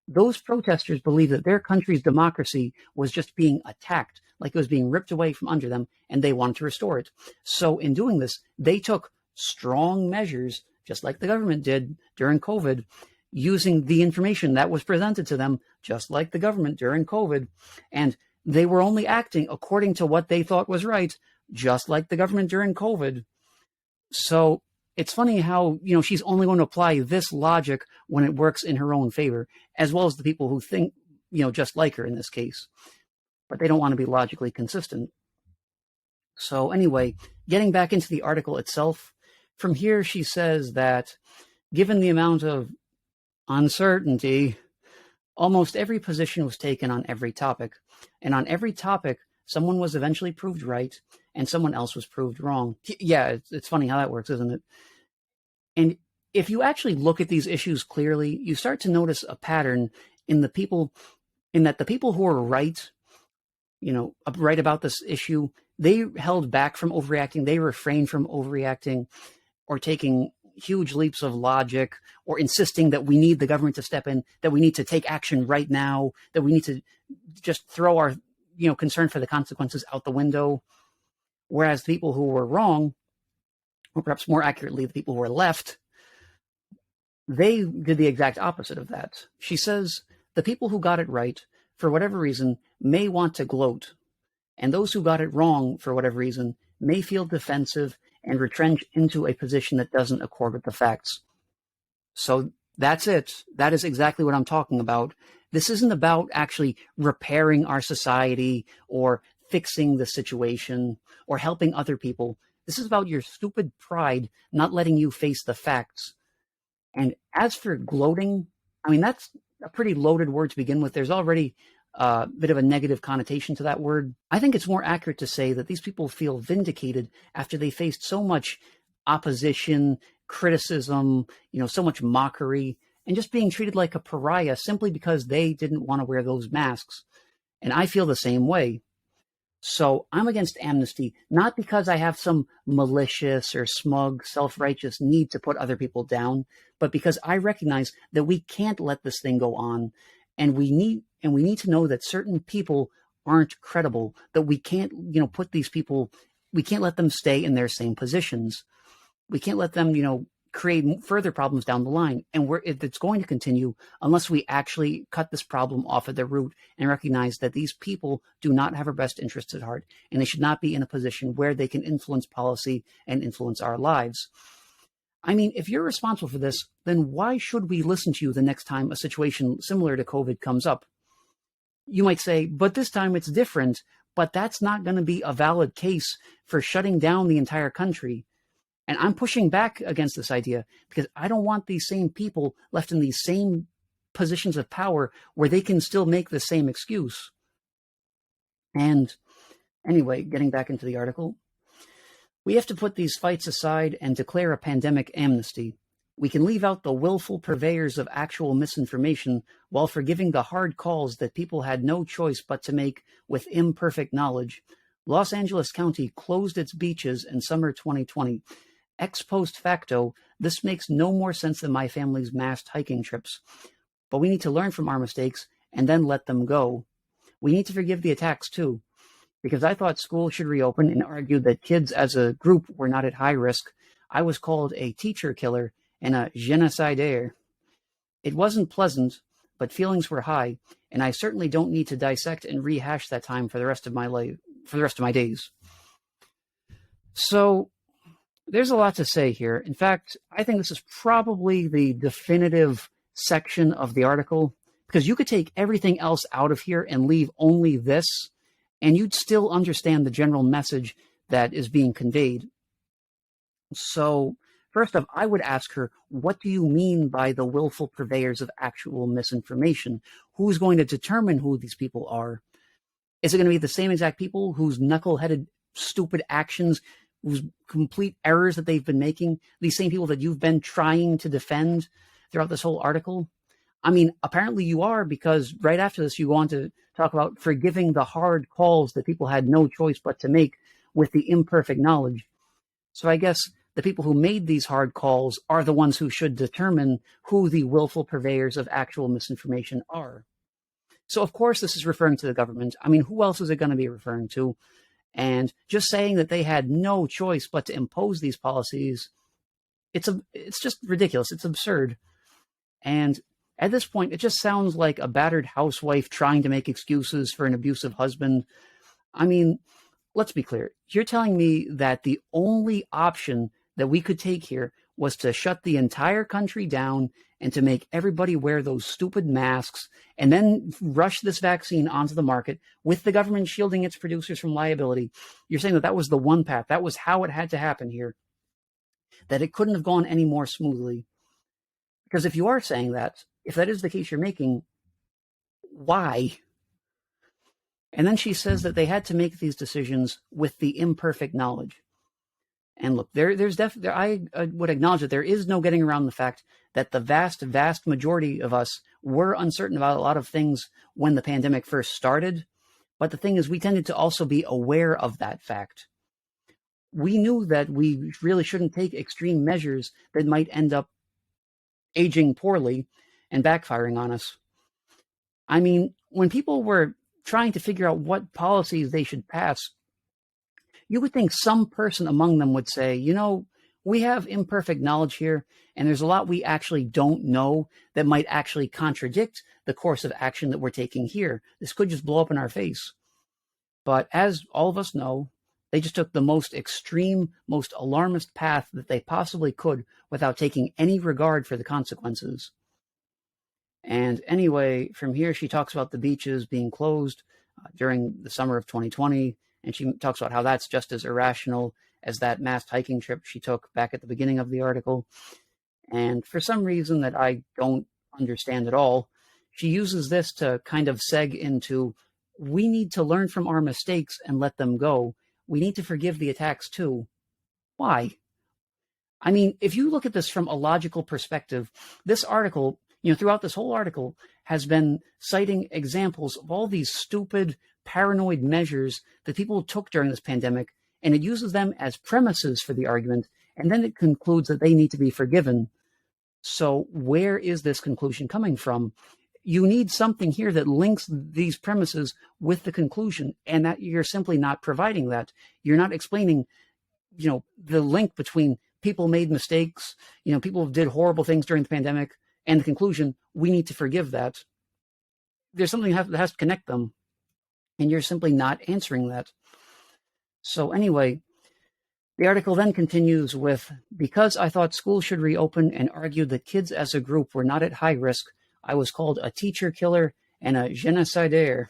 Those protesters believe that their country's democracy was just being attacked, like it was being ripped away from under them, and they wanted to restore it. So in doing this, they took strong measures, just like the government did during COVID, using the information that was presented to them, just like the government during COVID. And they were only acting according to what they thought was right, just like the government during COVID. So it's funny how, she's only going to apply this logic when it works in her own favor, as well as the people who think, just like her in this case. But they don't want to be logically consistent. So anyway, getting back into the article itself, from here she says that given the amount of uncertainty, almost every position was taken on every topic. And on every topic, someone was eventually proved right and someone else was proved wrong. Yeah, it's funny how that works, isn't it? And if you actually look at these issues clearly, you start to notice a pattern in the people who are right, right about this issue, they held back from overreacting. They refrained from overreacting or taking huge leaps of logic or insisting that we need the government to step in, that we need to take action right now, that we need to just throw our, concern for the consequences out the window. Whereas the people who were wrong, or perhaps more accurately, the people who were left, they did the exact opposite of that. She says the people who got it right, for whatever reason, may want to gloat, and those who got it wrong, for whatever reason, may feel defensive and retrench into a position that doesn't accord with the facts. So that's it. That is exactly what I'm talking about. This isn't about actually repairing our society or fixing the situation or helping other people. This is about your stupid pride not letting you face the facts. And as for gloating, I mean, that's a pretty loaded word to begin with. There's already a bit of a negative connotation to that word. I think it's more accurate to say that these people feel vindicated after they faced so much opposition, criticism, so much mockery, and just being treated like a pariah simply because they didn't want to wear those masks. And I feel the same way. So I'm against amnesty, not because I have some malicious or smug, self-righteous need to put other people down, but because I recognize that we can't let this thing go on, and we need to know that certain people aren't credible, that we can't, put these people, we can't let them stay in their same positions. We can't let them, create further problems down the line. And it's going to continue unless we actually cut this problem off at the root and recognize that these people do not have our best interests at heart, and they should not be in a position where they can influence policy and influence our lives. I mean, if you're responsible for this, then why should we listen to you the next time a situation similar to COVID comes up? You might say, but this time it's different, but that's not going to be a valid case for shutting down the entire country. And I'm pushing back against this idea because I don't want these same people left in these same positions of power where they can still make the same excuse. And anyway, getting back into the article, we have to put these fights aside and declare a pandemic amnesty. We can leave out the willful purveyors of actual misinformation while forgiving the hard calls that people had no choice but to make with imperfect knowledge. Los Angeles County closed its beaches in summer 2020. Ex post facto, this makes no more sense than my family's massed hiking trips. But we need to learn from our mistakes and then let them go. We need to forgive the attacks too, because I thought school should reopen and argued that kids as a group were not at high risk. I was called a teacher killer and a genocidaire. It wasn't pleasant, but feelings were high, and I certainly don't need to dissect and rehash that time for the rest of my life, for the rest of my days. So, there's a lot to say here. In fact, I think this is probably the definitive section of the article, because you could take everything else out of here and leave only this, and you'd still understand the general message that is being conveyed. So, first off, I would ask her, what do you mean by the willful purveyors of actual misinformation? Who's going to determine who these people are? Is it going to be the same exact people whose knuckle-headed, stupid actions, whose complete errors that they've been making, these same people that you've been trying to defend throughout this whole article? I mean, apparently you are, because right after this, you go on to talk about forgiving the hard calls that people had no choice but to make with the imperfect knowledge. So I guess the people who made these hard calls are the ones who should determine who the willful purveyors of actual misinformation are. So of course this is referring to the government. I mean, who else is it going to be referring to? And just saying that they had no choice but to impose these policies, it's just ridiculous. It's absurd. And at this point, it just sounds like a battered housewife trying to make excuses for an abusive husband. I mean, let's be clear. You're telling me that the only option that we could take here was to shut the entire country down and to make everybody wear those stupid masks and then rush this vaccine onto the market with the government shielding its producers from liability. You're saying that that was the one path. That was how it had to happen here, that it couldn't have gone any more smoothly. Because if you are saying that, if that is the case you're making, why? And then she says that they had to make these decisions with the imperfect knowledge. And look, there's definitely, I would acknowledge that there is no getting around the fact that the vast, vast majority of us were uncertain about a lot of things when the pandemic first started. But the thing is, we tended to also be aware of that fact. We knew that we really shouldn't take extreme measures that might end up aging poorly and backfiring on us. I mean, when people were trying to figure out what policies they should pass, you would think some person among them would say, we have imperfect knowledge here, and there's a lot we actually don't know that might actually contradict the course of action that we're taking here. This could just blow up in our face. But as all of us know, they just took the most extreme, most alarmist path that they possibly could without taking any regard for the consequences. And anyway, from here, she talks about the beaches being closed during the summer of 2020. And she talks about how that's just as irrational as that massed hiking trip she took back at the beginning of the article. And for some reason that I don't understand at all, she uses this to kind of seg into, we need to learn from our mistakes and let them go. We need to forgive the attacks too. Why? I mean, if you look at this from a logical perspective, this article, throughout this whole article, has been citing examples of all these stupid, paranoid measures that people took during this pandemic, and it uses them as premises for the argument, and then it concludes that they need to be forgiven. So where is this conclusion coming from? You need something here that links these premises with the conclusion, and that you're simply not providing that. You're not explaining, the link between people made mistakes, people did horrible things during the pandemic, and the conclusion, we need to forgive that. There's something that has to connect them, and you're simply not answering that. So anyway, the article then continues with, because I thought schools should reopen and argued that kids as a group were not at high risk, I was called a teacher killer and a génocidaire.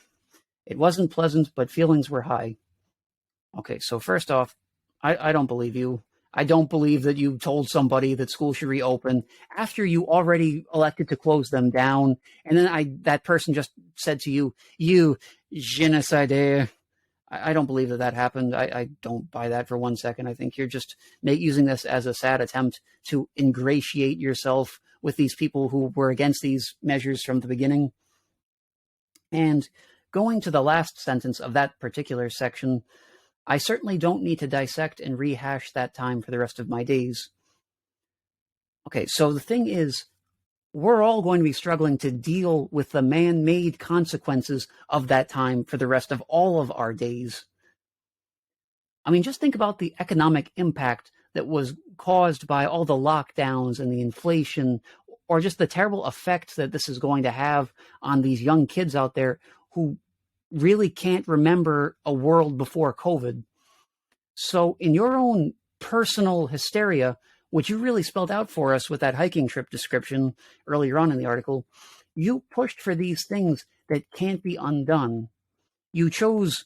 It wasn't pleasant, but feelings were high. Okay, so first off, I don't believe you. I don't believe that you told somebody that school should reopen after you already elected to close them down. And then that person just said to you, you génocidaire. I don't believe that happened. I don't buy that for 1 second. I think you're just using this as a sad attempt to ingratiate yourself with these people who were against these measures from the beginning. And going to the last sentence of that particular section, I certainly don't need to dissect and rehash that time for the rest of my days. Okay, so the thing is, we're all going to be struggling to deal with the man-made consequences of that time for the rest of all of our days. I mean, just think about the economic impact that was caused by all the lockdowns and the inflation, or just the terrible effect that this is going to have on these young kids out there who really can't remember a world before COVID. So in your own personal hysteria, which you really spelled out for us with that hiking trip description earlier on in the article, you pushed for these things that can't be undone. You chose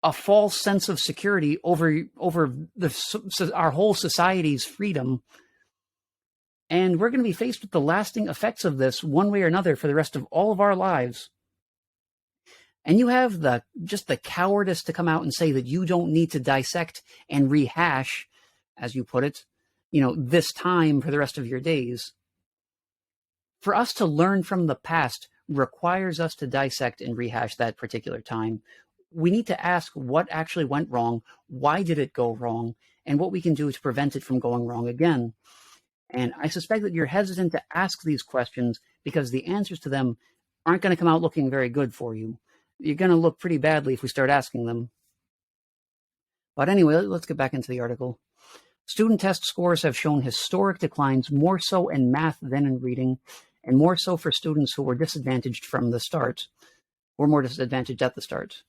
a false sense of security over our whole society's freedom. And we're going to be faced with the lasting effects of this one way or another for the rest of all of our lives. And you have just the cowardice to come out and say that you don't need to dissect and rehash, as you put it, this time for the rest of your days. For us to learn from the past requires us to dissect and rehash that particular time. We need to ask what actually went wrong, why did it go wrong, and what we can do to prevent it from going wrong again. And I suspect that you're hesitant to ask these questions because the answers to them aren't going to come out looking very good for you. You're going to look pretty badly if we start asking them. But anyway, let's get back into the article. Student test scores have shown historic declines, more so in math than in reading, and more so for students who were disadvantaged from the start, or more disadvantaged at the start.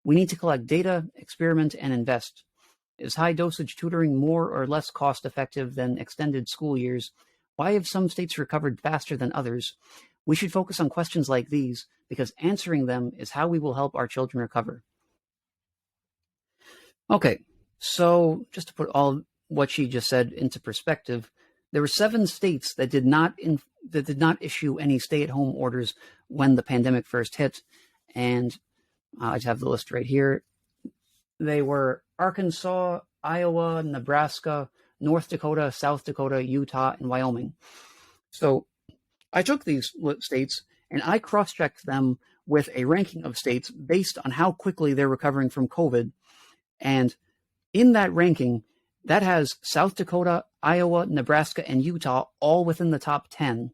We need to collect data, experiment, and invest. Is high-dosage tutoring more or less cost-effective than extended school years? Why have some states recovered faster than others? We should focus on questions like these because answering them is how we will help our children recover. Okay, so just to put all what she just said into perspective, there were 7 states that did not issue any stay-at-home orders when the pandemic first hit, and I just have the list right here. They were Arkansas, Iowa, Nebraska, North Dakota, South Dakota, Utah, and Wyoming. So I took these states and I cross-checked them with a ranking of states based on how quickly they're recovering from COVID. And in that ranking, that has South Dakota, Iowa, Nebraska, and Utah all within the top 10.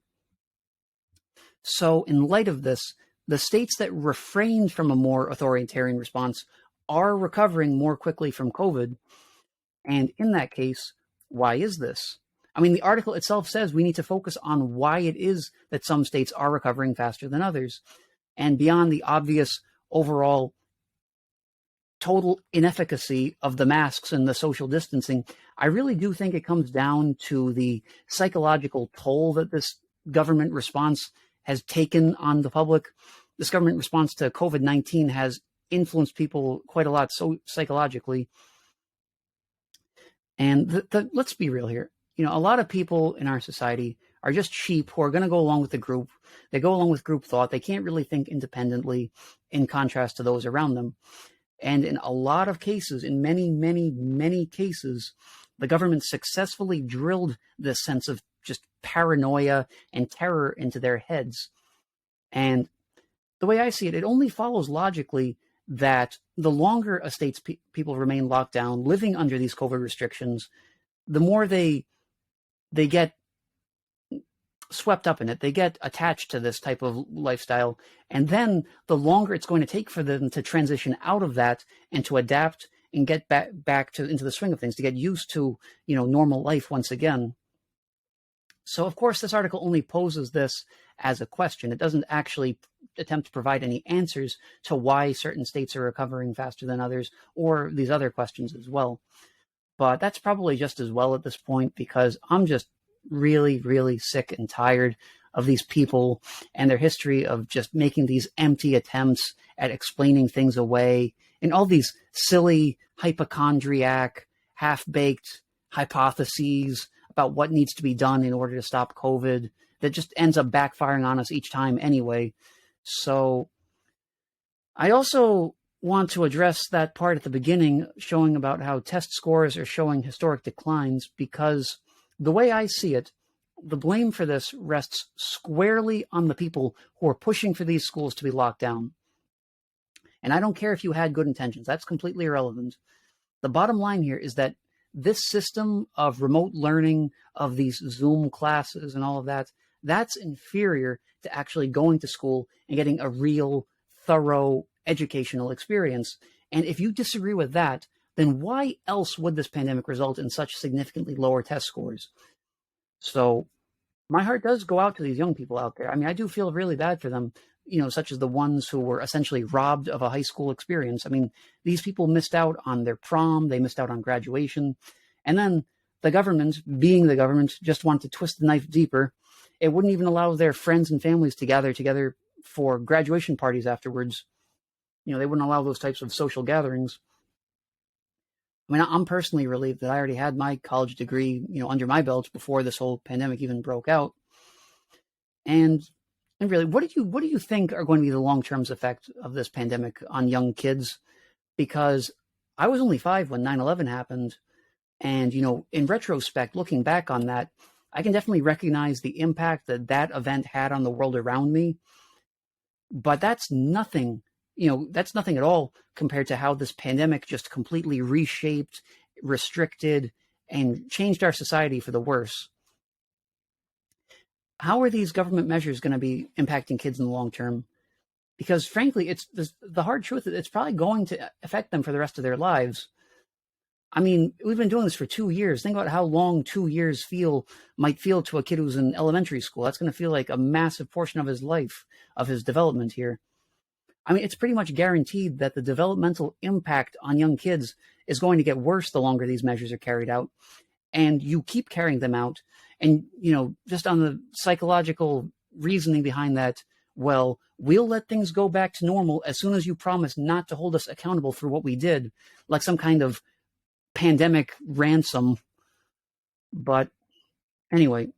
So in light of this, the states that refrained from a more authoritarian response are recovering more quickly from COVID. And in that case, why is this? I mean, the article itself says we need to focus on why it is that some states are recovering faster than others. And beyond the obvious overall total inefficacy of the masks and the social distancing, I really do think it comes down to the psychological toll that this government response has taken on the public. This government response to COVID-19 has influenced people quite a lot so psychologically. And let's be real here. A lot of people in our society are just sheep who are going to go along with the group. They go along with group thought. They can't really think independently in contrast to those around them. And in a lot of cases, in many, many, many cases, the government successfully drilled this sense of just paranoia and terror into their heads. And the way I see it, it only follows logically that the longer a state's people remain locked down, living under these COVID restrictions, the more they get swept up in it. They get attached to this type of lifestyle. And then the longer it's going to take for them to transition out of that and to adapt and get back to into the swing of things, to get used to, normal life once again. So, of course, this article only poses this as a question. It doesn't actually attempt to provide any answers to why certain states are recovering faster than others, or these other questions as well. But that's probably just as well at this point, because I'm just really, really sick and tired of these people and their history of just making these empty attempts at explaining things away and all these silly, hypochondriac, half-baked hypotheses about what needs to be done in order to stop COVID that just ends up backfiring on us each time anyway. So I also want to address that part at the beginning showing about how test scores are showing historic declines, because the way I see it, the blame for this rests squarely on the people who are pushing for these schools to be locked down. And I don't care if you had good intentions. That's completely irrelevant. The bottom line here is that this system of remote learning, of these Zoom classes and all of that, that's inferior to actually going to school and getting a real, thorough educational experience. And if you disagree with that, then why else would this pandemic result in such significantly lower test scores? So my heart does go out to these young people out there. I mean, I do feel really bad for them, such as the ones who were essentially robbed of a high school experience. I mean, these people missed out on their prom, they missed out on graduation, and then the government, being the government, just wanted to twist the knife deeper. It wouldn't even allow their friends and families to gather together for graduation parties afterwards. They wouldn't allow those types of social gatherings. I mean, I'm personally relieved that I already had my college degree, under my belt before this whole pandemic even broke out. And really, what do you think are going to be the long-term effect of this pandemic on young kids? Because I was only 5 when 9/11 happened. And, in retrospect, looking back on that, I can definitely recognize the impact that event had on the world around me. But that's nothing. That's nothing at all compared to how this pandemic just completely reshaped, restricted, and changed our society for the worse. How are these government measures going to be impacting kids in the long term? Because frankly, it's the hard truth that it's probably going to affect them for the rest of their lives. I mean, we've been doing this for 2 years. Think about how long 2 years might feel to a kid who's in elementary school. That's going to feel like a massive portion of his life, of his development here. I mean, it's pretty much guaranteed that the developmental impact on young kids is going to get worse the longer these measures are carried out. And you keep carrying them out. And, just on the psychological reasoning behind that, well, we'll let things go back to normal as soon as you promise not to hold us accountable for what we did, like some kind of pandemic ransom. But anyway,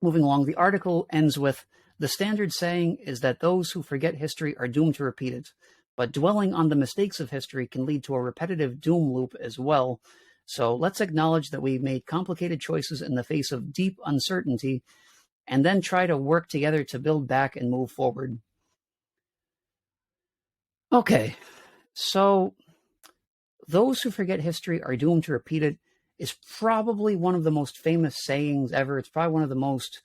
moving along, the article ends with, the standard saying is that those who forget history are doomed to repeat it, but dwelling on the mistakes of history can lead to a repetitive doom loop as well. So let's acknowledge that we made complicated choices in the face of deep uncertainty, and then try to work together to build back and move forward. Okay, so those who forget history are doomed to repeat it is probably one of the most famous sayings ever. It's probably one of the most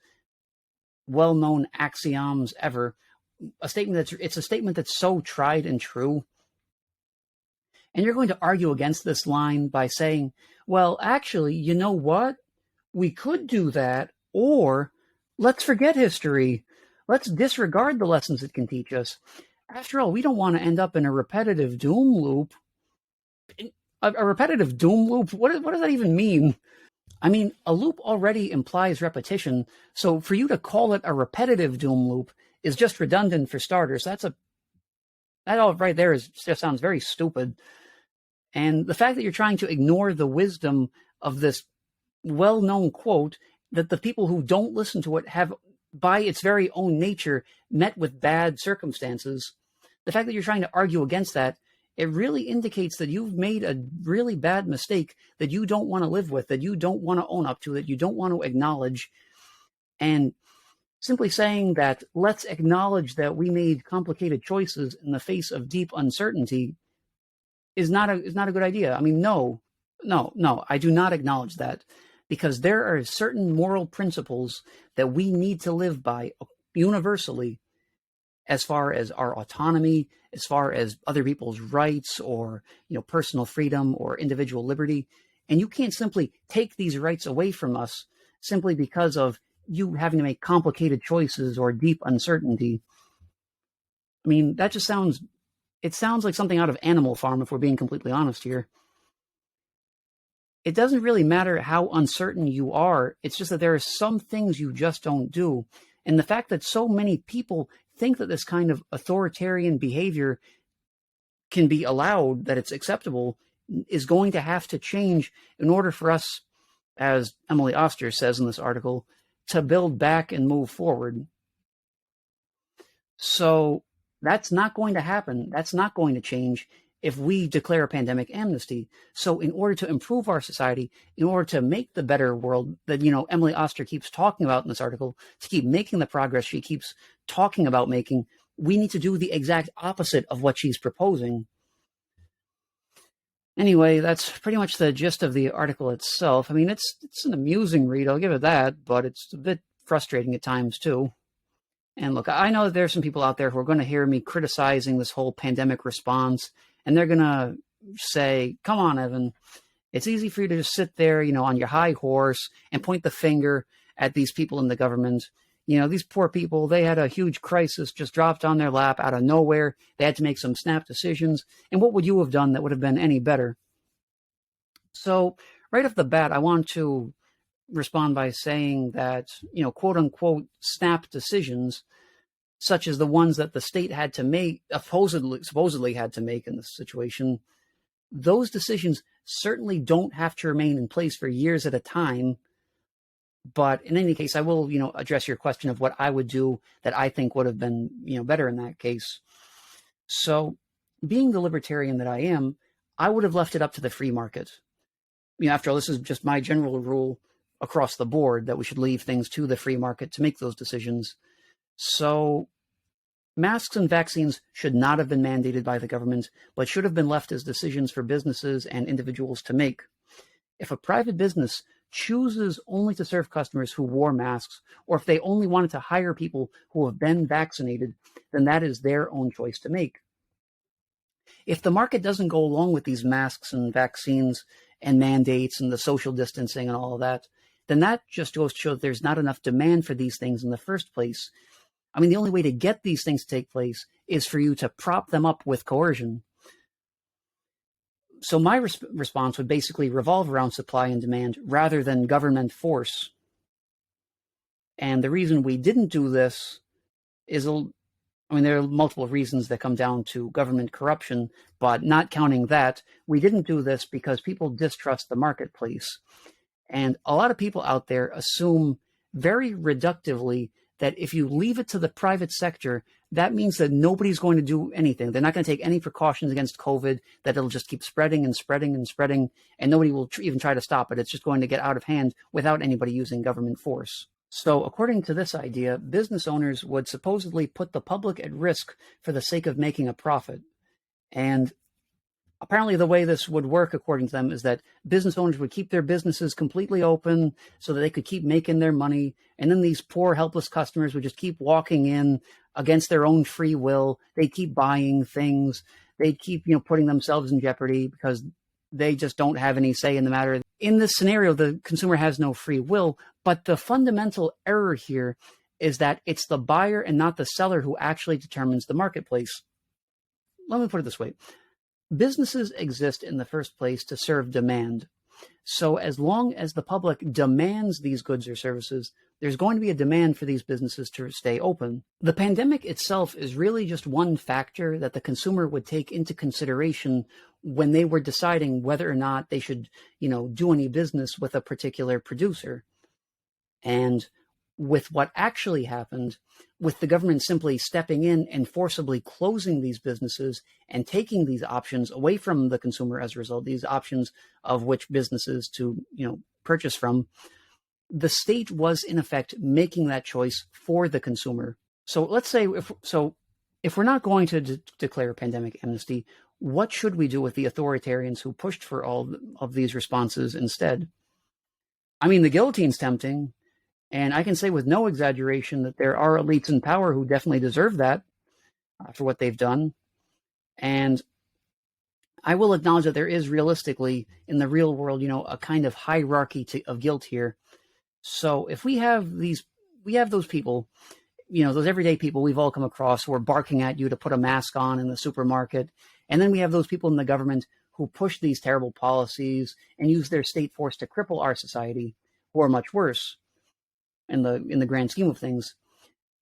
well-known axioms ever. It's a statement that's so tried and true. And you're going to argue against this line by saying, well, actually, you know what? We could do that, or let's forget history. Let's disregard the lessons it can teach us. After all, we don't want to end up in a repetitive doom loop. A repetitive doom loop? What does that even mean? I mean, a loop already implies repetition, so for you to call it a repetitive doom loop is just redundant for starters. That all right there just sounds very stupid. And the fact that you're trying to ignore the wisdom of this well-known quote that the people who don't listen to it have, by its very own nature, met with bad circumstances, the fact that you're trying to argue against that, it really indicates that you've made a really bad mistake that you don't want to live with, that you don't want to own up to, that you don't want to acknowledge. And Simply saying that let's acknowledge that we made complicated choices in the face of deep uncertainty is not a good idea. I mean, no, I do not acknowledge that, because there are certain moral principles that we need to live by universally, as far as our autonomy, as far as other people's rights, or personal freedom or individual liberty. And you can't simply take these rights away from us simply because of you having to make complicated choices or deep uncertainty. I mean, that just sounds like something out of Animal Farm, if we're being completely honest here. It doesn't really matter how uncertain you are. It's just that there are some things you just don't do. And the fact that so many people think that this kind of authoritarian behavior can be allowed, that it's acceptable, is going to have to change in order for us, as Emily Oster says in this article, to build back and move forward. So that's not going to happen. That's not going to change if we declare a pandemic amnesty. So in order to improve our society, in order to make the better world that, Emily Oster keeps talking about in this article, to keep making the progress she keeps talking about making, we need to do the exact opposite of what she's proposing. Anyway, that's pretty much the gist of the article itself. I mean, it's an amusing read, I'll give it that, but it's a bit frustrating at times too. And look, I know that there's some people out there who are going to hear me criticizing this whole pandemic response, and they're going to say, come on, Evan, it's easy for you to just sit there, on your high horse and point the finger at these people in the government. These poor people, they had a huge crisis just dropped on their lap out of nowhere. They had to make some snap decisions. And what would you have done that would have been any better? So right off the bat, I want to respond by saying that, quote unquote, snap decisions, such as the ones that the state had to make, supposedly had to make in this situation, those decisions certainly don't have to remain in place for years at a time. But in any case, I will, address your question of what I would do that I think would have been, better in that case. So being the libertarian that I am, I would have left it up to the free market. After all, this is just my general rule across the board, that we should leave things to the free market to make those decisions. So masks and vaccines should not have been mandated by the government, but should have been left as decisions for businesses and individuals to make. If a private business chooses only to serve customers who wore masks, or if they only wanted to hire people who have been vaccinated, then that is their own choice to make. If the market doesn't go along with these masks and vaccines and mandates and the social distancing and all of that, then that just goes to show that there's not enough demand for these things in the first place. I mean, the only way to get these things to take place is for you to prop them up with coercion. So my response would basically revolve around supply and demand rather than government force. And the reason we didn't do this is, there are multiple reasons that come down to government corruption, but not counting that, we didn't do this because people distrust the marketplace. And a lot of people out there assume very reductively that if you leave it to the private sector, that means that nobody's going to do anything. They're not going to take any precautions against COVID, that it'll just keep spreading and spreading and spreading, and nobody will even try to stop it. It's just going to get out of hand without anybody using government force. So according to this idea, business owners would supposedly put the public at risk for the sake of making a profit. And apparently the way this would work, according to them, is that business owners would keep their businesses completely open so that they could keep making their money. And then these poor, helpless customers would just keep walking in against their own free will. They'd keep buying things. They'd keep, putting themselves in jeopardy because they just don't have any say in the matter. In this scenario, the consumer has no free will, but the fundamental error here is that it's the buyer and not the seller who actually determines the marketplace. Let me put it this way. Businesses exist in the first place to serve demand. So as long as the public demands these goods or services, there's going to be a demand for these businesses to stay open. The pandemic itself is really just one factor that the consumer would take into consideration when they were deciding whether or not they should, do any business with a particular producer. And with what actually happened, with the government simply stepping in and forcibly closing these businesses and taking these options away from the consumer as a result, these options of which businesses to, purchase from, the state was in effect making that choice for the consumer. So let's say if we're not going to declare pandemic amnesty, what should we do with the authoritarians who pushed for all of these responses instead? I mean, the guillotine's tempting, and I can say with no exaggeration that there are elites in power who definitely deserve that for what they've done. And I will acknowledge that there is realistically, in the real world, a kind of hierarchy of guilt here. So if we have those people, those everyday people we've all come across who are barking at you to put a mask on in the supermarket. And then we have those people in the government who push these terrible policies and use their state force to cripple our society, who are much worse in the grand scheme of things.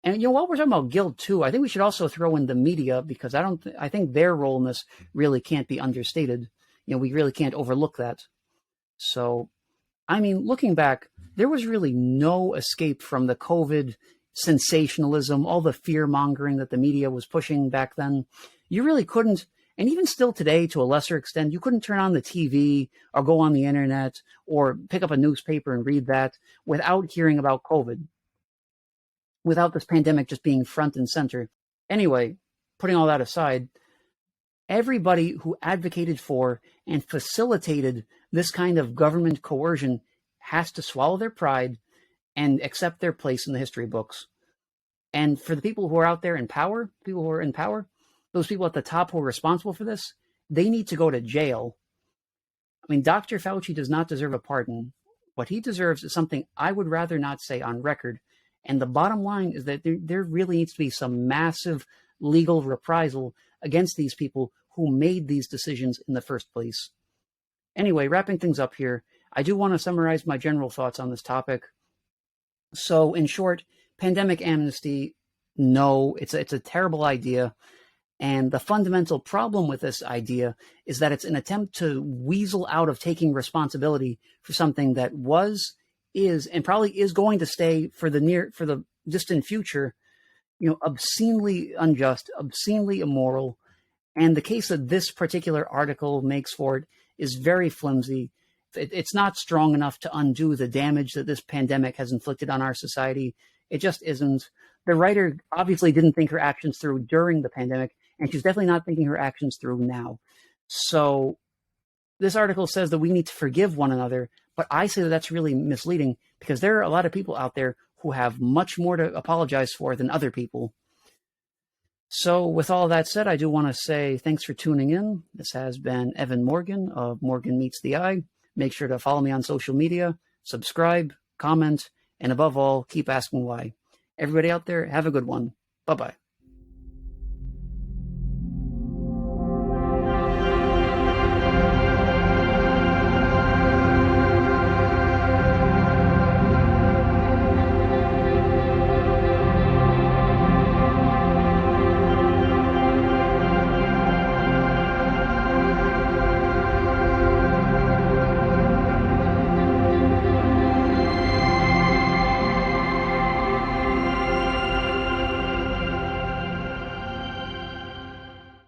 And while we're talking about guilt too, I think we should also throw in the media, because I think their role in this really can't be understated. We really can't overlook that. So, I mean, looking back, there was really no escape from the COVID sensationalism, all the fear mongering that the media was pushing back then. You really couldn't, and even still today, to a lesser extent, you couldn't turn on the TV or go on the internet or pick up a newspaper and read that without hearing about COVID, without this pandemic just being front and center. Anyway, putting all that aside, everybody who advocated for and facilitated this kind of government coercion has to swallow their pride and accept their place in the history books. And for the people who are out there in power, those people at the top who are responsible for this, they need to go to jail. I mean, Dr. Fauci does not deserve a pardon. What he deserves is something I would rather not say on record. And the bottom line is that there really needs to be some massive legal reprisal against these people who made these decisions in the first place. Anyway, wrapping things up here, I do want to summarize my general thoughts on this topic. So, in short, pandemic amnesty, no, it's a terrible idea. And the fundamental problem with this idea is that it's an attempt to weasel out of taking responsibility for something that was, is, and probably is going to stay for the distant future, obscenely unjust, obscenely immoral. And the case that this particular article makes for it is very flimsy. It's not strong enough to undo the damage that this pandemic has inflicted on our society. It just isn't. The writer obviously didn't think her actions through during the pandemic, and she's definitely not thinking her actions through now. So this article says that we need to forgive one another, but I say that that's really misleading, because there are a lot of people out there who have much more to apologize for than other people. So with all that said, I do want to say thanks for tuning in. This has been Evan Morgan of Morgan Meets the Eye. Make sure to follow me on social media, subscribe, comment, and above all, keep asking why. Everybody out there, have a good one. Bye-bye.